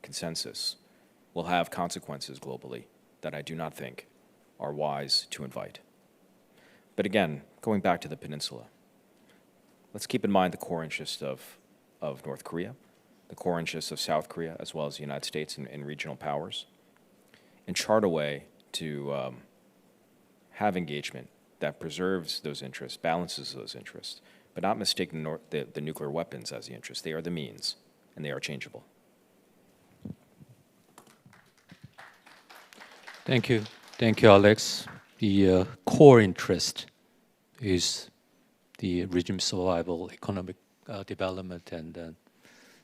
consensus will have consequences globally that I do not think are wise to invite. But again, going back to the Peninsula, let's keep in mind the core interests of North Korea, the core interests of South Korea, as well as the United States and regional powers, and chart a way to have engagement that preserves those interests, balances those interests, but not mistake the nuclear weapons as the interests. They are the means, and they are changeable. Thank you. Thank you, Alex. The core interest is the regime survival, economic development, and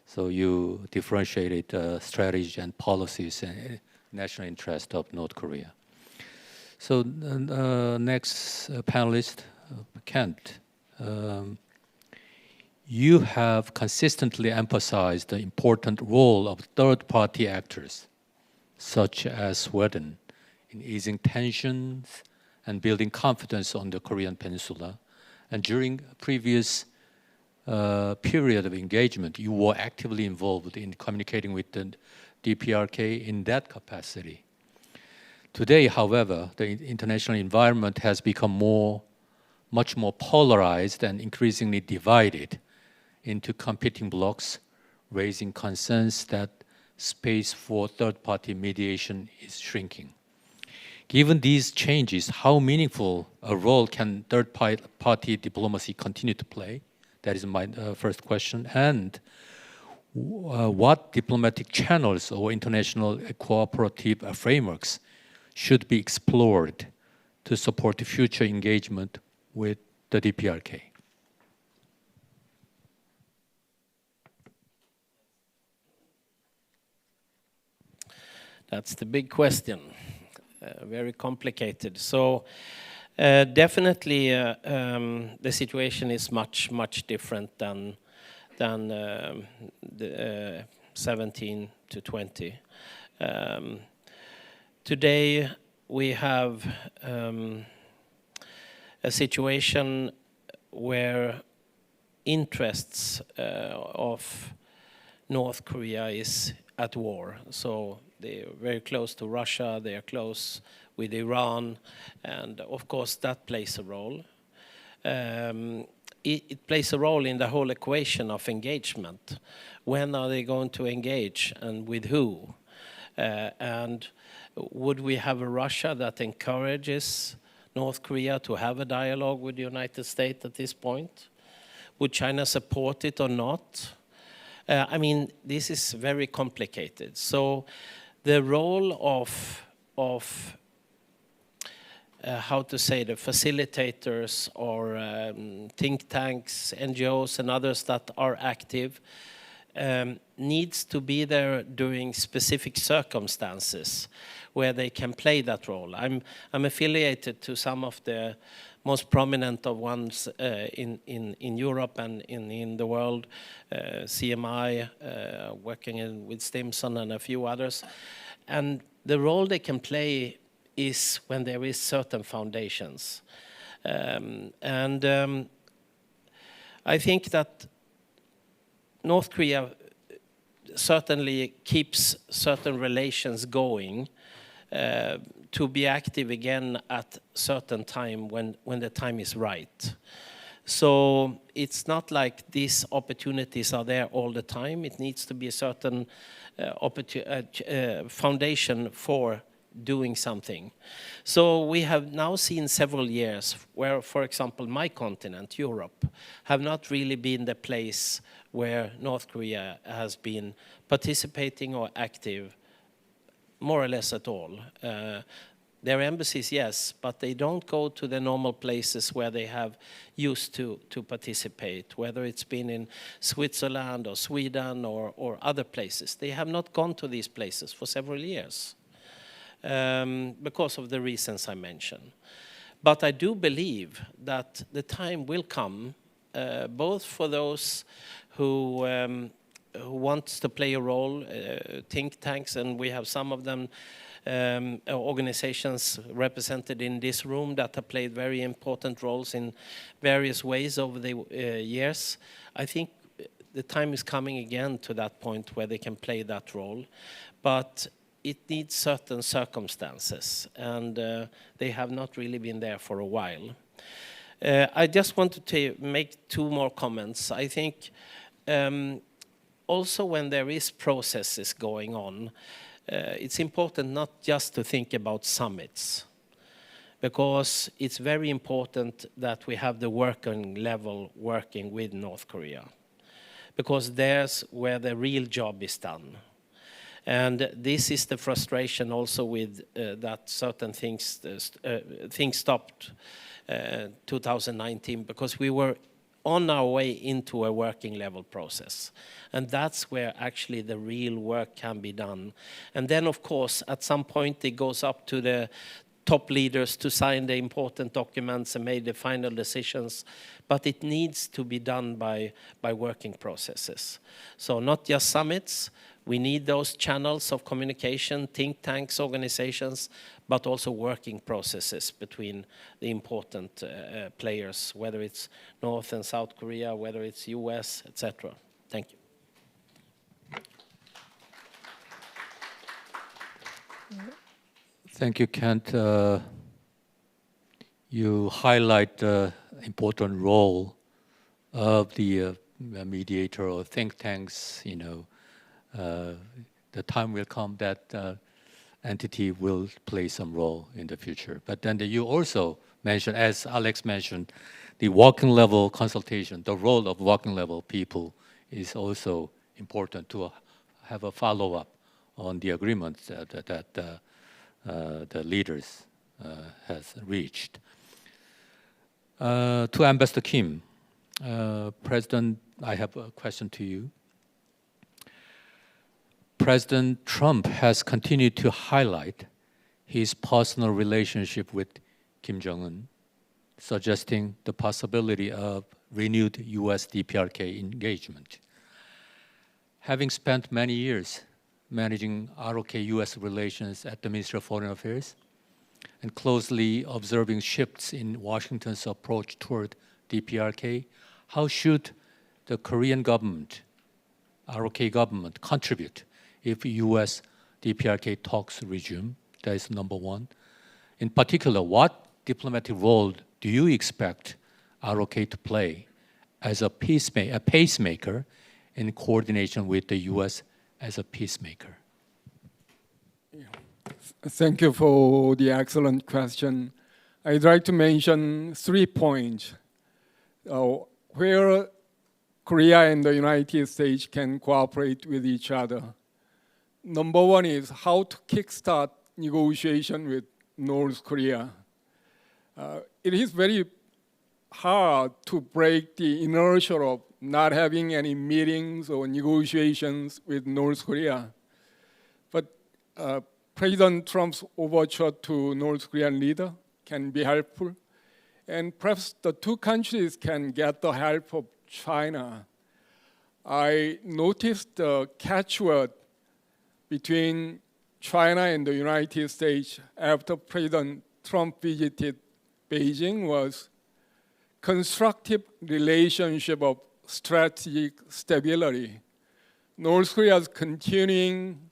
so you differentiated strategy and policies and national interest of North Korea. So next panelist, Kent. You have consistently emphasized the important role of third-party actors, such as Sweden, in easing tensions and building confidence on the Korean Peninsula. And during previous period of engagement, you were actively involved in communicating with the DPRK in that capacity. Today, however, the international environment has become much more polarized and increasingly divided into competing blocs, raising concerns that space for third-party mediation is shrinking. Given these changes, how meaningful a role can third-party diplomacy continue to play? That is my first question. And what diplomatic channels or international cooperative frameworks should be explored to support the future engagement with the DPRK? That's the big question. Very complicated. So definitely the situation is much different than the 17 to 20. Today we have a situation where interests of North Korea is at war. So they're very close to Russia, they are close with Iran, and of course that plays a role. It plays a role in the whole equation of engagement. When are they going to engage and with who? And would we have a Russia that encourages North Korea to have a dialogue with the United States at this point? Would China support it or not? I mean, this is very complicated. So the role of how to say, the facilitators or think tanks, NGOs and others that are active needs to be there during specific circumstances where they can play that role. I'm affiliated to some of the most prominent of ones in Europe and in the world, CMI, working with Stimson and a few others. And the role they can play is when there is certain foundations. I think that North Korea certainly keeps certain relations going to be active again at certain time when the time is right. So it's not like these opportunities are there all the time. It needs to be a certain foundation for doing something. So we have now seen several years where, for example, my continent, Europe, have not really been the place where North Korea has been participating or active more or less at all. Their embassies, yes, but they don't go to the normal places where they have used to participate, whether it's been in Switzerland or Sweden or other places. They have not gone to these places for several years because of the reasons I mentioned. But I do believe that the time will come, both for those who wants to play a role, think tanks, and we have some of them, organizations represented in this room that have played very important roles in various ways over the years. I think the time is coming again to that point where they can play that role, but it needs certain circumstances, and they have not really been there for a while. I just wanted to make two more comments. I think also when there is processes going on, it's important not just to think about summits, because it's very important that we have the working level working with North Korea, because there's where the real job is done. And this is the frustration also with that certain things stopped 2019, because we were on our way into a working level process. And that's where actually the real work can be done. And then, of course, at some point it goes up to the top leaders to sign the important documents and make the final decisions. But it needs to be done by working processes. So not just summits. We need those channels of communication, think tanks, organizations, but also working processes between the important players, whether it's North and South Korea, whether it's US, etc. Thank you. Thank you, Kent. You highlight the important role of the mediator or think tanks. You know, the time will come that entity will play some role in the future. But then you also mentioned, as Alex mentioned, the working level consultation, the role of working level people is also important to have a follow-up on the agreements that the leaders has reached. To Ambassador Kim, President, I have a question to you. President Trump has continued to highlight his personal relationship with Kim Jong-un, suggesting the possibility of renewed US DPRK engagement. Having spent many years managing ROK-US relations at the Ministry of Foreign Affairs and closely observing shifts in Washington's approach toward DPRK, how should the Korean government, ROK government, contribute if US DPRK talks resume? That is number one. In particular, what diplomatic role do you expect ROK to play as a pacemaker in coordination with the US as a peacemaker? Thank you for the excellent question. I'd like to mention 3 points where Korea and the United States can cooperate with each other. Number one is how to kickstart negotiation with North Korea. It is very hard to break the inertia of not having any meetings or negotiations with North Korea. But President Trump's overture to North Korean leader can be helpful. and perhaps the two countries can get the help of China. I noticed the catchword between China and the United States after President Trump visited Beijing was constructive relationship of strategic stability. North Korea's continuing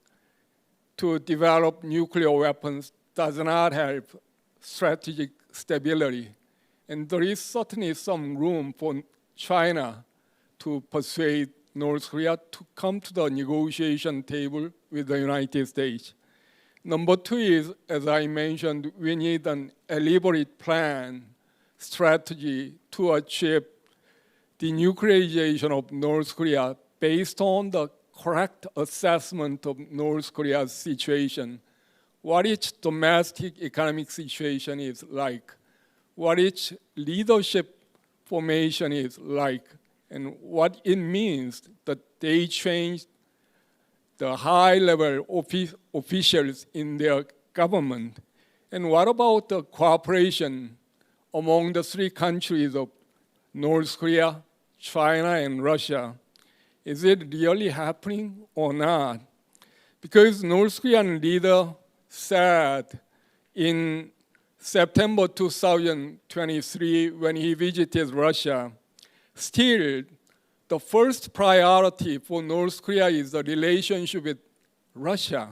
to develop nuclear weapons does not help strategic stability. And there is certainly some room for China to persuade North Korea to come to the negotiation table with the United States. Number two is, as I mentioned, we need an elaborate plan, strategy to achieve denuclearization of North Korea based on the correct assessment of North Korea's situation. What its domestic economic situation is like, what its leadership formation is like, and what it means that they changed the high-level officials in their government. And what about the cooperation among the three countries of North Korea, China, and Russia? Is it really happening or not? Because North Korean leader said in September 2023 when he visited Russia, still the first priority for North Korea is the relationship with Russia.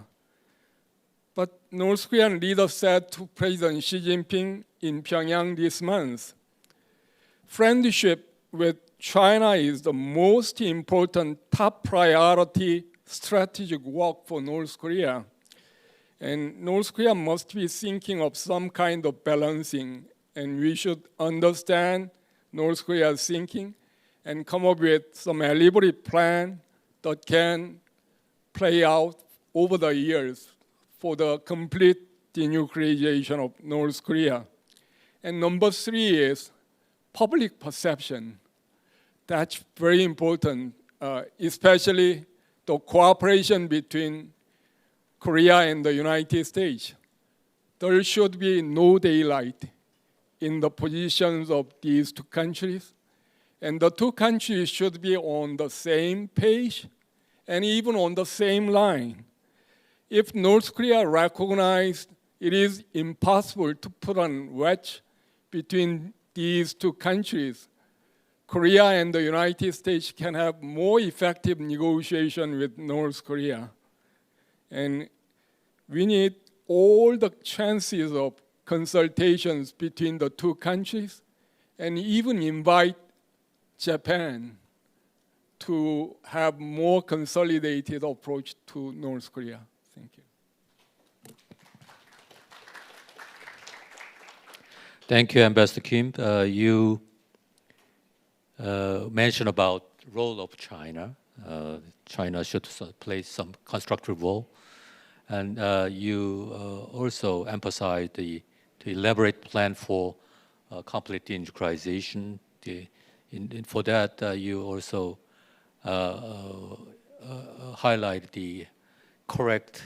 But North Korean leader said to President Xi Jinping in Pyongyang this month, friendship with China is the most important top priority strategic work for North Korea. And North Korea must be thinking of some kind of balancing, and we should understand North Korea's thinking and come up with some elaborate plan that can play out over the years for the complete denuclearization of North Korea. And number three is public perception. That's very important, especially the cooperation between Korea and the United States. There should be no daylight in the positions of these two countries, and the two countries should be on the same page and even on the same line. If North Korea recognized it is impossible to put a wedge between these two countries, Korea and the United States can have more effective negotiation with North Korea. And we need all the chances of consultations between the two countries and even invite Japan to have more consolidated approach to North Korea. Thank you. Thank you, Ambassador Kim. You mentioned about role of China. China should play some constructive role. And you also emphasized the elaborate plan for complete denuclearization. For that, you also highlight the correct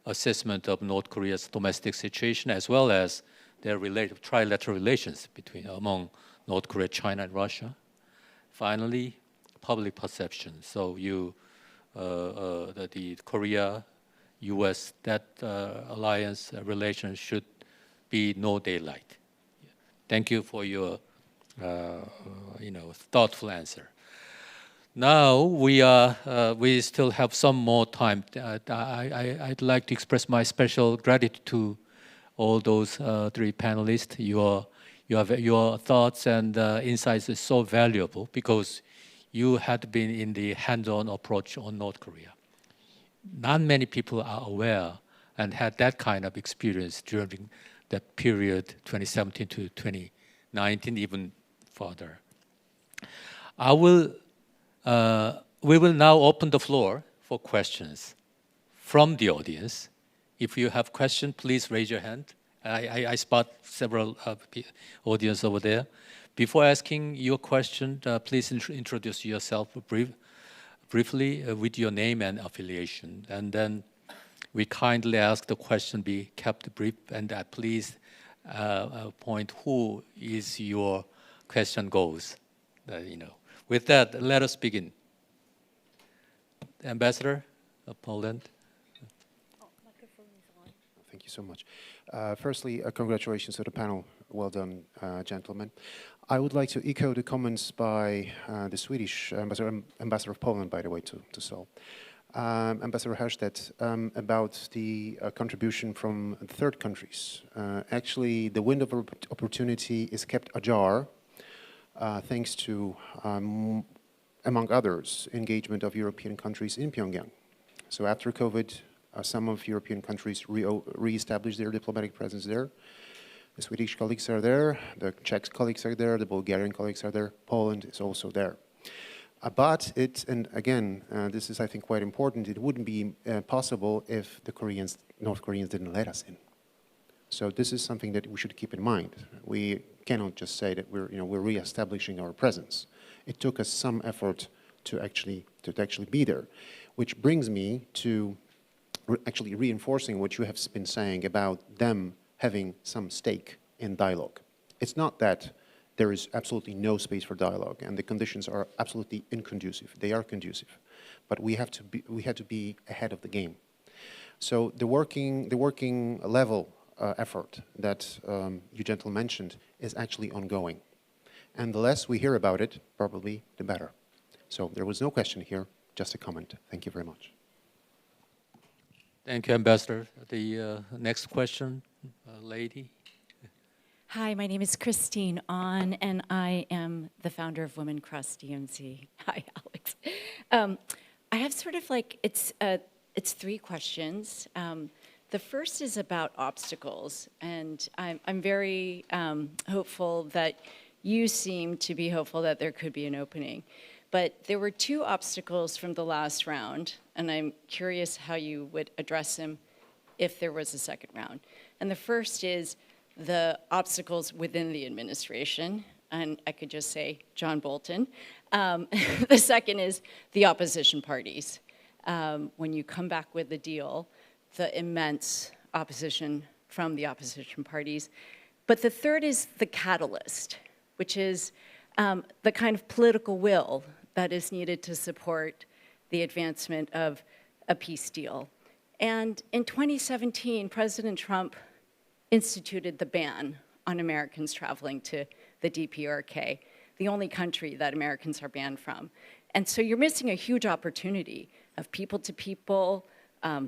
assessment of North Korea's domestic situation, as well as their trilateral relations among North Korea, China, and Russia. Finally, public perception. So the Korea, U.S., that alliance relation should be no daylight. Thank you for your thoughtful answer. Now we still have some more time. I'd like to express my special gratitude to all those three panelists. Your thoughts and insights is so valuable because you had been in the hands-on approach on North Korea. Not many people are aware and had that kind of experience during that period, 2017 to 2019, even further. We will now open the floor for questions from the audience. If you have questions, please raise your hand. I spot several audience over there. Before asking your question, please introduce yourself briefly with your name and affiliation. And then we kindly ask the question be kept brief, and please point who is your question goes. With that, let us begin. Ambassador of Poland. Thank you so much. Firstly, congratulations to the panel. Well done, gentlemen. I would like to echo the comments by the Swedish ambassador of Poland, by the way, to Seoul. Ambassador Härstedt, about the contribution from third countries. Actually, the window of opportunity is kept ajar thanks to, among others, engagement of European countries in Pyongyang. So after COVID, some of European countries re-established their diplomatic presence there. The Swedish colleagues are there, the Czech colleagues are there, the Bulgarian colleagues are there, Poland is also there. But and again, this is I think quite important, it wouldn't be possible if the North Koreans didn't let us in. So this is something that we should keep in mind. We cannot just say that we're re-establishing our presence. It took us some effort to actually be there, which brings me to actually reinforcing what you have been saying about them having some stake in dialogue. It's not that there is absolutely no space for dialogue and the conditions are absolutely inconducive. They are conducive, but we had to be ahead of the game. So the working level effort that you gentlemen mentioned is actually ongoing. And the less we hear about it, probably the better. So there was no question here, just a comment. Thank you very much. Thank you, Ambassador. The next question, lady. Hi, my name is Christine On, and I am the founder of Women Cross DMZ. Hi, Alex. I have sort of like, it's 3 questions. The first is about obstacles, and I'm very hopeful that you seem to be hopeful that there could be an opening. But there were 2 obstacles from the last round, and I'm curious how you would address them if there was a second round. And the first is the obstacles within the administration, and I could just say John Bolton. The second is the opposition parties. When you come back with a deal, the immense opposition from the opposition parties. But the third is the catalyst, which is the kind of political will that is needed to support the advancement of a peace deal. And in 2017, President Trump instituted the ban on Americans traveling to the DPRK, the only country that Americans are banned from. And so you're missing a huge opportunity of people-to-people,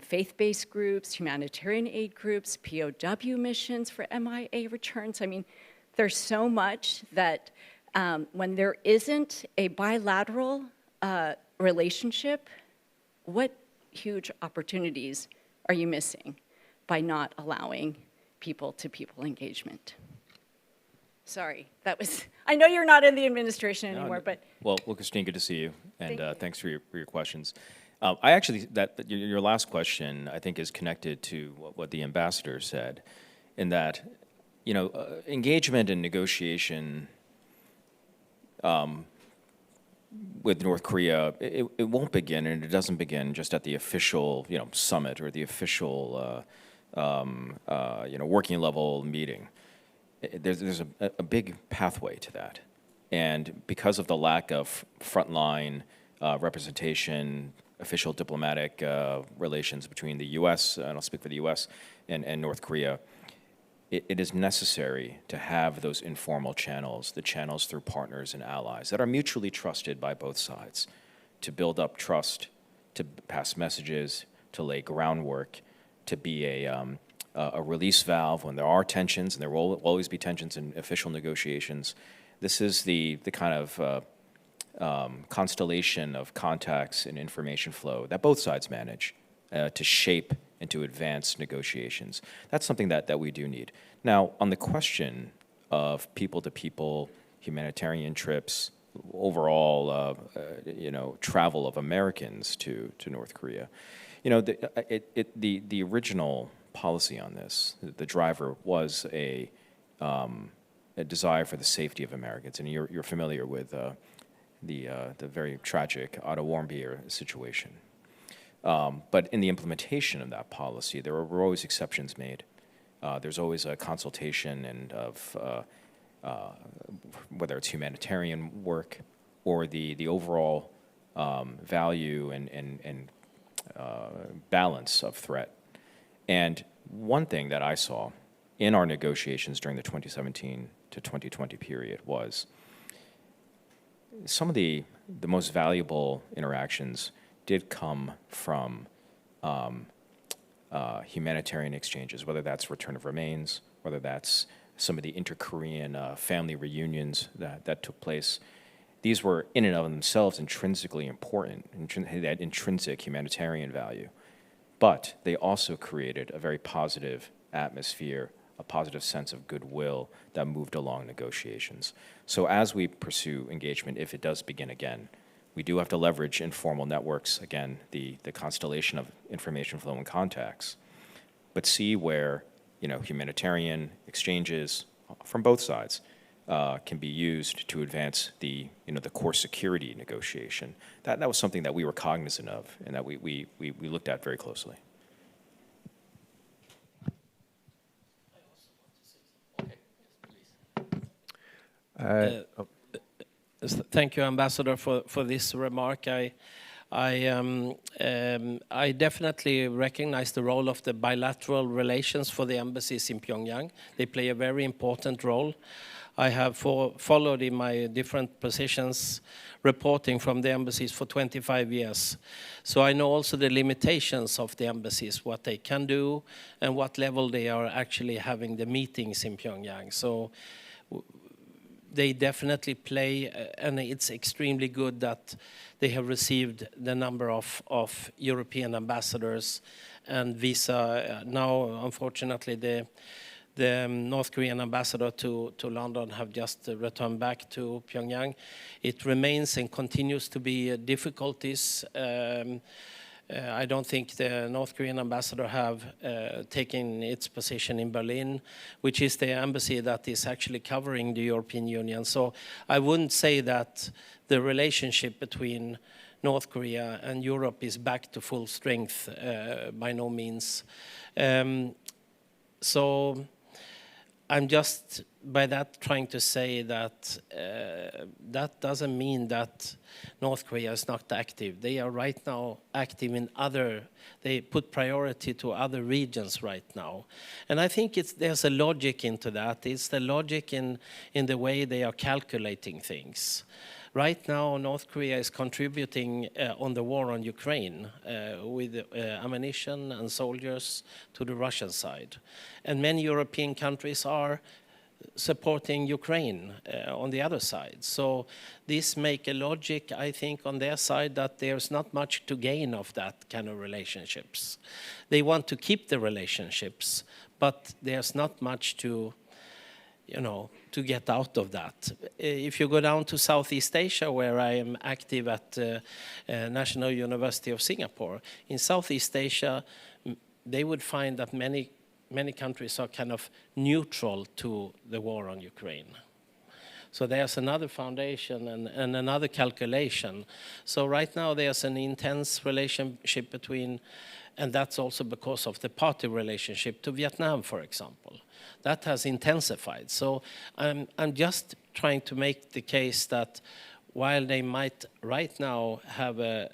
faith-based groups, humanitarian aid groups, POW missions for MIA returns. I mean, there's so much that when there isn't a bilateral relationship, what huge opportunities are you missing by not allowing people-to-people engagement? Sorry, that was, I know you're not in the administration anymore, but. Well, Christine, good to see you, and Thank you. thanks for your questions. I actually, your last question, I think, is connected to what the ambassador said, in that, engagement and negotiation with North Korea, it won't begin, and it doesn't begin just at the official, summit or the official, working level meeting. There's a big pathway to that, and because of the lack of frontline representation, official diplomatic relations between the U.S., and I'll speak for the U.S. and North Korea, it is necessary to have those informal channels, the channels through partners and allies that are mutually trusted by both sides, to build up trust, to pass messages, to lay groundwork, to be a release valve when there are tensions, and there will always be tensions in official negotiations. This is the kind of constellation of contacts and information flow that both sides manage to shape and to advance negotiations. That's something that we do need. Now, on the question of people-to-people, humanitarian trips, overall, travel of Americans to North Korea, the original policy on this, the driver was a desire for the safety of Americans, and you're familiar with the very tragic Otto Warmbier situation. But in the implementation of that policy, there were always exceptions made. There's always a consultation and of whether it's humanitarian work or the overall value and balance of threat. And one thing that I saw in our negotiations during the 2017 to 2020 period was some of the most valuable interactions did come from humanitarian exchanges, whether that's return of remains, whether that's some of the inter-Korean family reunions that took place. These were in and of themselves intrinsically important, they had intrinsic humanitarian value, but they also created a very positive atmosphere, a positive sense of goodwill that moved along negotiations. So as we pursue engagement, if it does begin again, we do have to leverage informal networks, again, the constellation of information flow and contacts, but see where humanitarian exchanges from both sides can be used to advance the core security negotiation. That was something that we were cognizant of and that we looked at very closely. Thank you, Ambassador, for this remark. I definitely recognize the role of the bilateral relations for the embassies in Pyongyang. They play a very important role. I have followed in my different positions reporting from the embassies for 25 years. So I know also the limitations of the embassies, what they can do and what level they are actually having the meetings in Pyongyang. So they definitely play, and it's extremely good that they have received the number of European ambassadors and visa. Now, unfortunately, the North Korean ambassador to London have just returned back to Pyongyang. It remains and continues to be difficulties. I don't think the North Korean ambassador have taken its position in Berlin, which is the embassy that is actually covering the European Union. So I wouldn't say that the relationship between North Korea and Europe is back to full strength, by no means. So I'm just by that trying to say that that doesn't mean that North Korea is not active. They are right now active in they put priority to other regions right now. And I think there's a logic into that. It's the logic in the way they are calculating things. Right now, North Korea is contributing on the war on Ukraine with ammunition and soldiers to the Russian side. And many European countries are supporting Ukraine on the other side. So this make a logic, I think, on their side that there's not much to gain of that kind of relationships. They want to keep the relationships, but there's not much to get out of that. If you go down to Southeast Asia, where I am active at National University of Singapore, in Southeast Asia, they would find that many countries are kind of neutral to the war on Ukraine. So there's another foundation and another calculation. So right now there's an intense relationship between, and that's also because of the party relationship to Vietnam, for example. That has intensified. So I'm just trying to make the case that while they might right now have a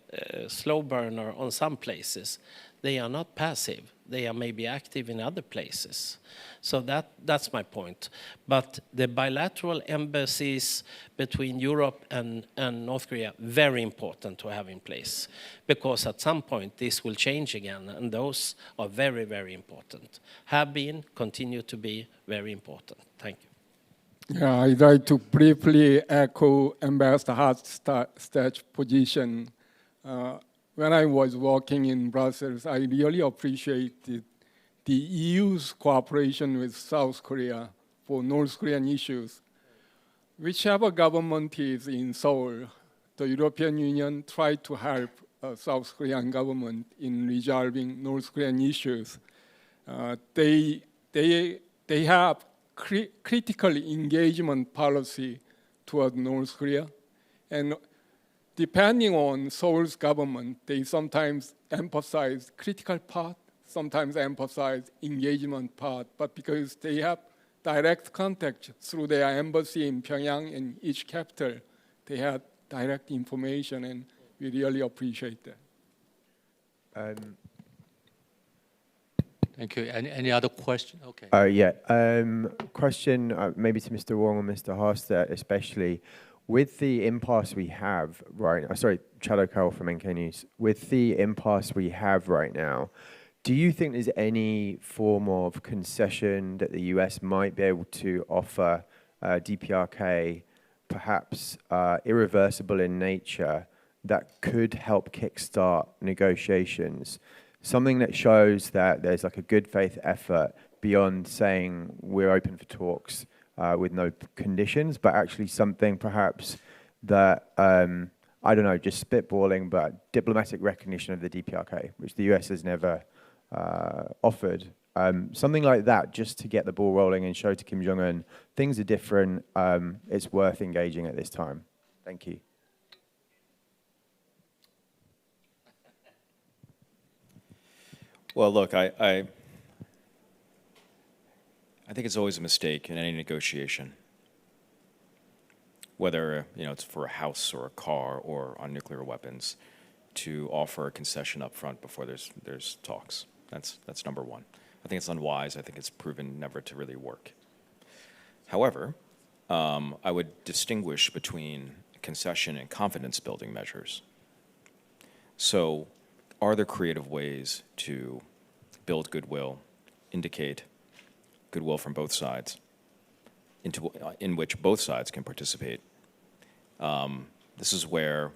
slow burner on some places, they are not passive. They are maybe active in other places. So that's my point. But the bilateral embassies between Europe and North Korea, very important to have in place. Because at some point this will change again, and those are very, very important. Have been, continue to be very important. Thank you. Yeah, I'd like to briefly echo Ambassador Härstedt's position. When I was working in Brussels, I really appreciated the EU's cooperation with South Korea for North Korean issues. Whichever government is in Seoul, the European Union tried to help South Korean government in resolving North Korean issues. They have critical engagement policy toward North Korea, and depending on Seoul's government, they sometimes emphasize critical path, sometimes emphasize engagement part, but because they have direct contact through their embassy in Pyongyang in each capital, they had direct information, and we really appreciate that. Thank you. Any other question? Okay. Question maybe to Mr. Wong or Mr. Härstedt, especially with the impasse we have right now. Sorry, Chado Carroll from NK News. With the impasse we have right now, do you think there's any form of concession that the US might be able to offer DPRK, perhaps irreversible in nature, that could help kickstart negotiations? Something that shows that there's like a good faith effort beyond saying we're open for talks with no conditions, but actually something perhaps that, I don't know, just spitballing, but diplomatic recognition of the DPRK, which the US has never offered. Something like that just to get the ball rolling and show to Kim Jong-un things are different, it's worth engaging at this time. Thank you. Well, look, I think it's always a mistake in any negotiation, whether it's for a house or a car or on nuclear weapons, to offer a concession up front before there's talks. That's number one. I think it's unwise. I think it's proven never to really work. However, I would distinguish between concession and confidence-building measures. So, are there creative ways to build goodwill, indicate goodwill from both sides, in which both sides can participate? This is where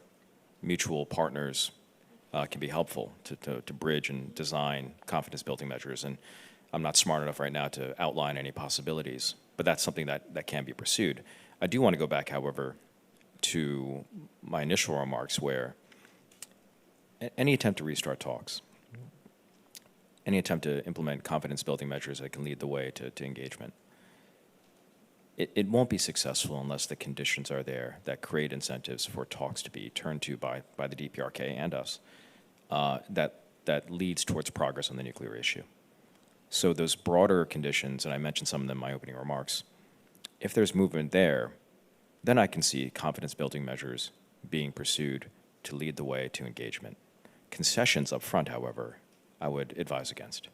mutual partners can be helpful to bridge and design confidence-building measures. And I'm not smart enough right now to outline any possibilities, but that's something that can be pursued. I do want to go back, however, to my initial remarks where any attempt to restart talks, any attempt to implement confidence-building measures that can lead the way to engagement, it won't be successful unless the conditions are there that create incentives for talks to be turned to by the DPRK and us, that leads towards progress on the nuclear issue. So those broader conditions, and I mentioned some of them in my opening remarks, if there's movement there, then I can see confidence-building measures being pursued to lead the way to engagement. Concessions up front, however, I would advise against.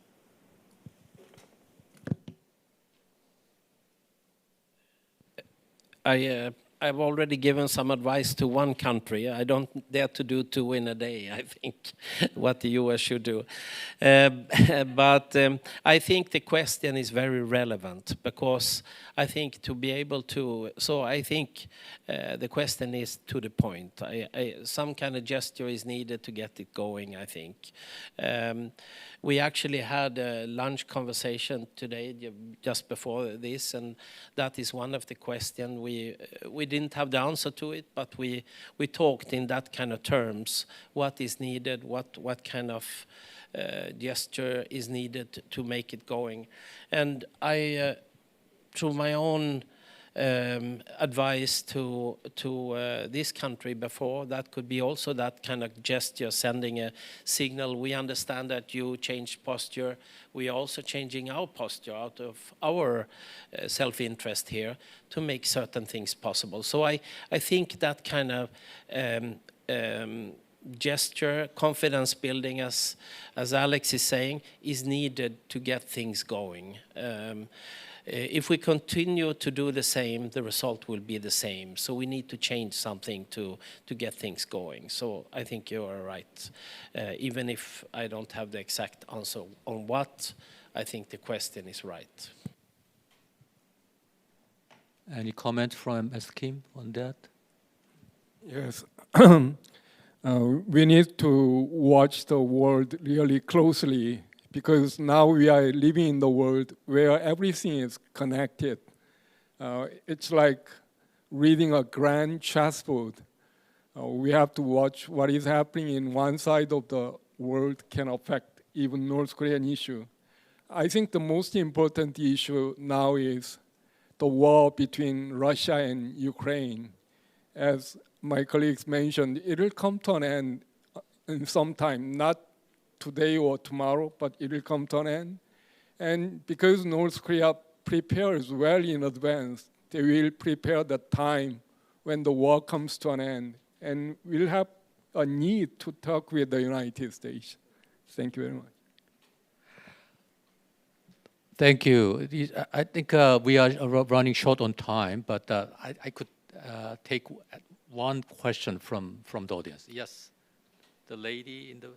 I've already given some advice to one country. I don't dare to do two in a day, I think, what the US should do. But I think the question is very relevant because I think to be able to, so I think the question is to the point. Some kind of gesture is needed to get it going, I think. We actually had a lunch conversation today, just before this, and that is one of the questions. We didn't have the answer to it, but we talked in that kind of terms. What is needed? What kind of gesture is needed to make it going? And I, through my own advice to this country before, that could be also that kind of gesture, sending a signal. We understand that you changed posture. We are also changing our posture out of our self-interest here to make certain things possible. So I think that kind of gesture, confidence building, as Alex is saying, is needed to get things going. If we continue to do the same, the result will be the same. So we need to change something to get things going. So I think you are right. Even if I don't have the exact answer on what, I think the question is right. Any comment from Ms. Kim on that? Yes. We need to watch the world really closely, because now we are living in the world where everything is connected. It's like reading a grand chessboard. We have to watch what is happening in one side of the world can affect even North Korean issue. I think the most important issue now is the war between Russia and Ukraine. As my colleagues mentioned, it will come to an end in some time, not today or tomorrow, but it will come to an end. And because North Korea prepares well in advance, they will prepare the time when the war comes to an end. And we'll have a need to talk with the United States. Thank you very much. Thank you. I think we are running short on time, but I could take one question from the audience. Yes, the lady in the...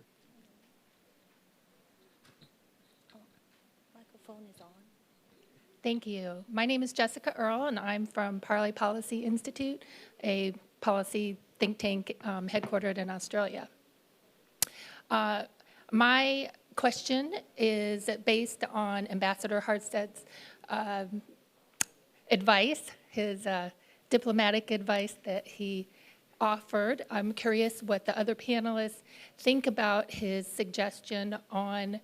Microphone is on. Thank you. My name is Jessica Earle, and I'm from Parley Policy Institute, a policy think tank headquartered in Australia. My question is based on Ambassador Härstedt's advice, his diplomatic advice that he offered. I'm curious what the other panelists think about his suggestion on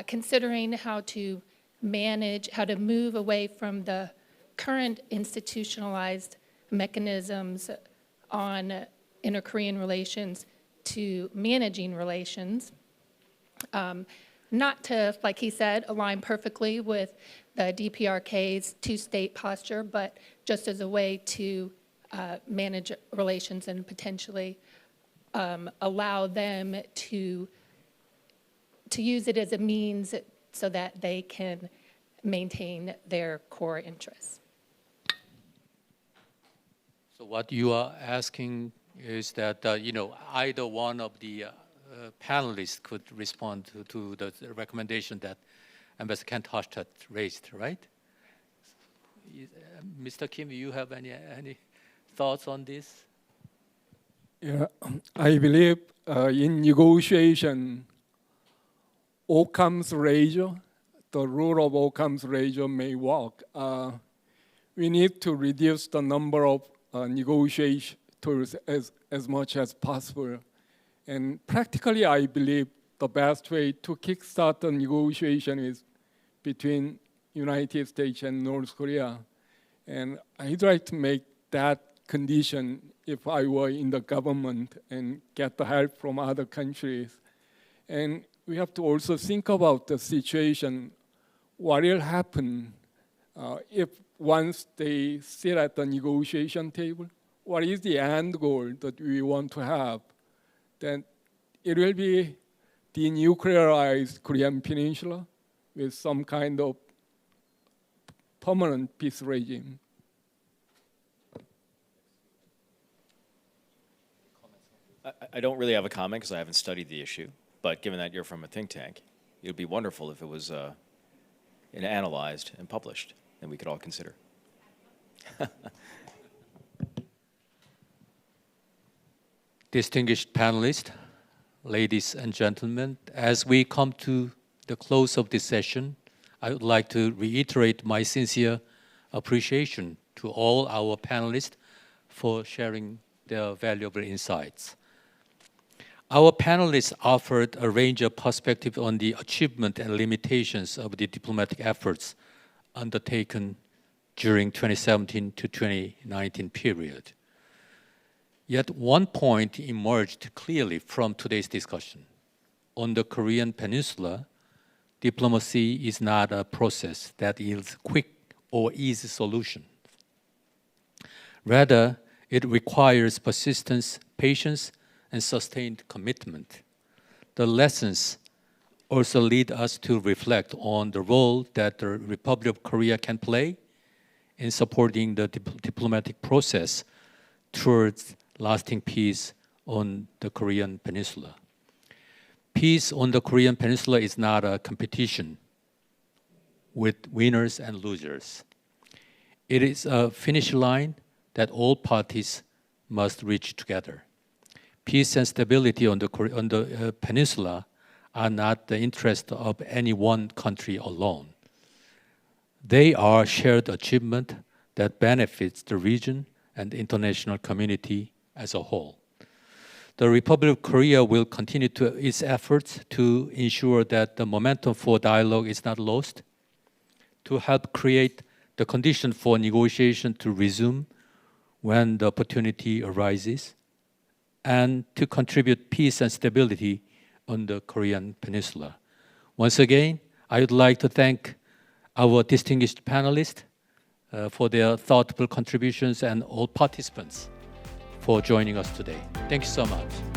considering how to manage, how to move away from the current institutionalized mechanisms on inter-Korean relations to managing relations. Not to, like he said, align perfectly with the DPRK's two-state posture, but just as a way to manage relations and potentially allow them to use it as a means so that they can maintain their core interests. So what you are asking is that, either one of the panelists could respond to the recommendation that Ambassador Kent Härstedt raised, right? Mr. Kim, you have any thoughts on this? Yeah, I believe in negotiation, Occam's razor, the rule of Occam's razor may work. We need to reduce the number of negotiators as much as possible. And practically, I believe the best way to kickstart the negotiation is between United States and North Korea. And I'd like to make that condition if I were in the government and get the help from other countries. And we have to also think about the situation, what will happen if once they sit at the negotiation table, what is the end goal that we want to have? Then it will be denuclearized Korean Peninsula with some kind of permanent peace regime. I don't really have a comment because I haven't studied the issue, but given that you're from a think tank, it would be wonderful if it was analyzed and published, and we could all consider. Distinguished panelists, ladies and gentlemen, as we come to the close of this session, I would like to reiterate my sincere appreciation to all our panelists for sharing their valuable insights. Our panelists offered a range of perspectives on the achievement and limitations of the diplomatic efforts undertaken during 2017 to 2019 period. Yet one point emerged clearly from today's discussion. On the Korean Peninsula, diplomacy is not a process that yields quick or easy solutions. Rather, it requires persistence, patience, and sustained commitment. The lessons also lead us to reflect on the role that the Republic of Korea can play in supporting the diplomatic process towards lasting peace on the Korean Peninsula. Peace on the Korean Peninsula is not a competition with winners and losers. It is a finish line that all parties must reach together. Peace and stability on the peninsula are not the interest of any one country alone. They are shared achievement that benefits the region and the international community as a whole. The Republic of Korea will continue its efforts to ensure that the momentum for dialogue is not lost, to help create the condition for negotiation to resume when the opportunity arises, and to contribute peace and stability on the Korean Peninsula. Once again, I would like to thank our distinguished panelists for their thoughtful contributions and all participants for joining us today. Thank you so much.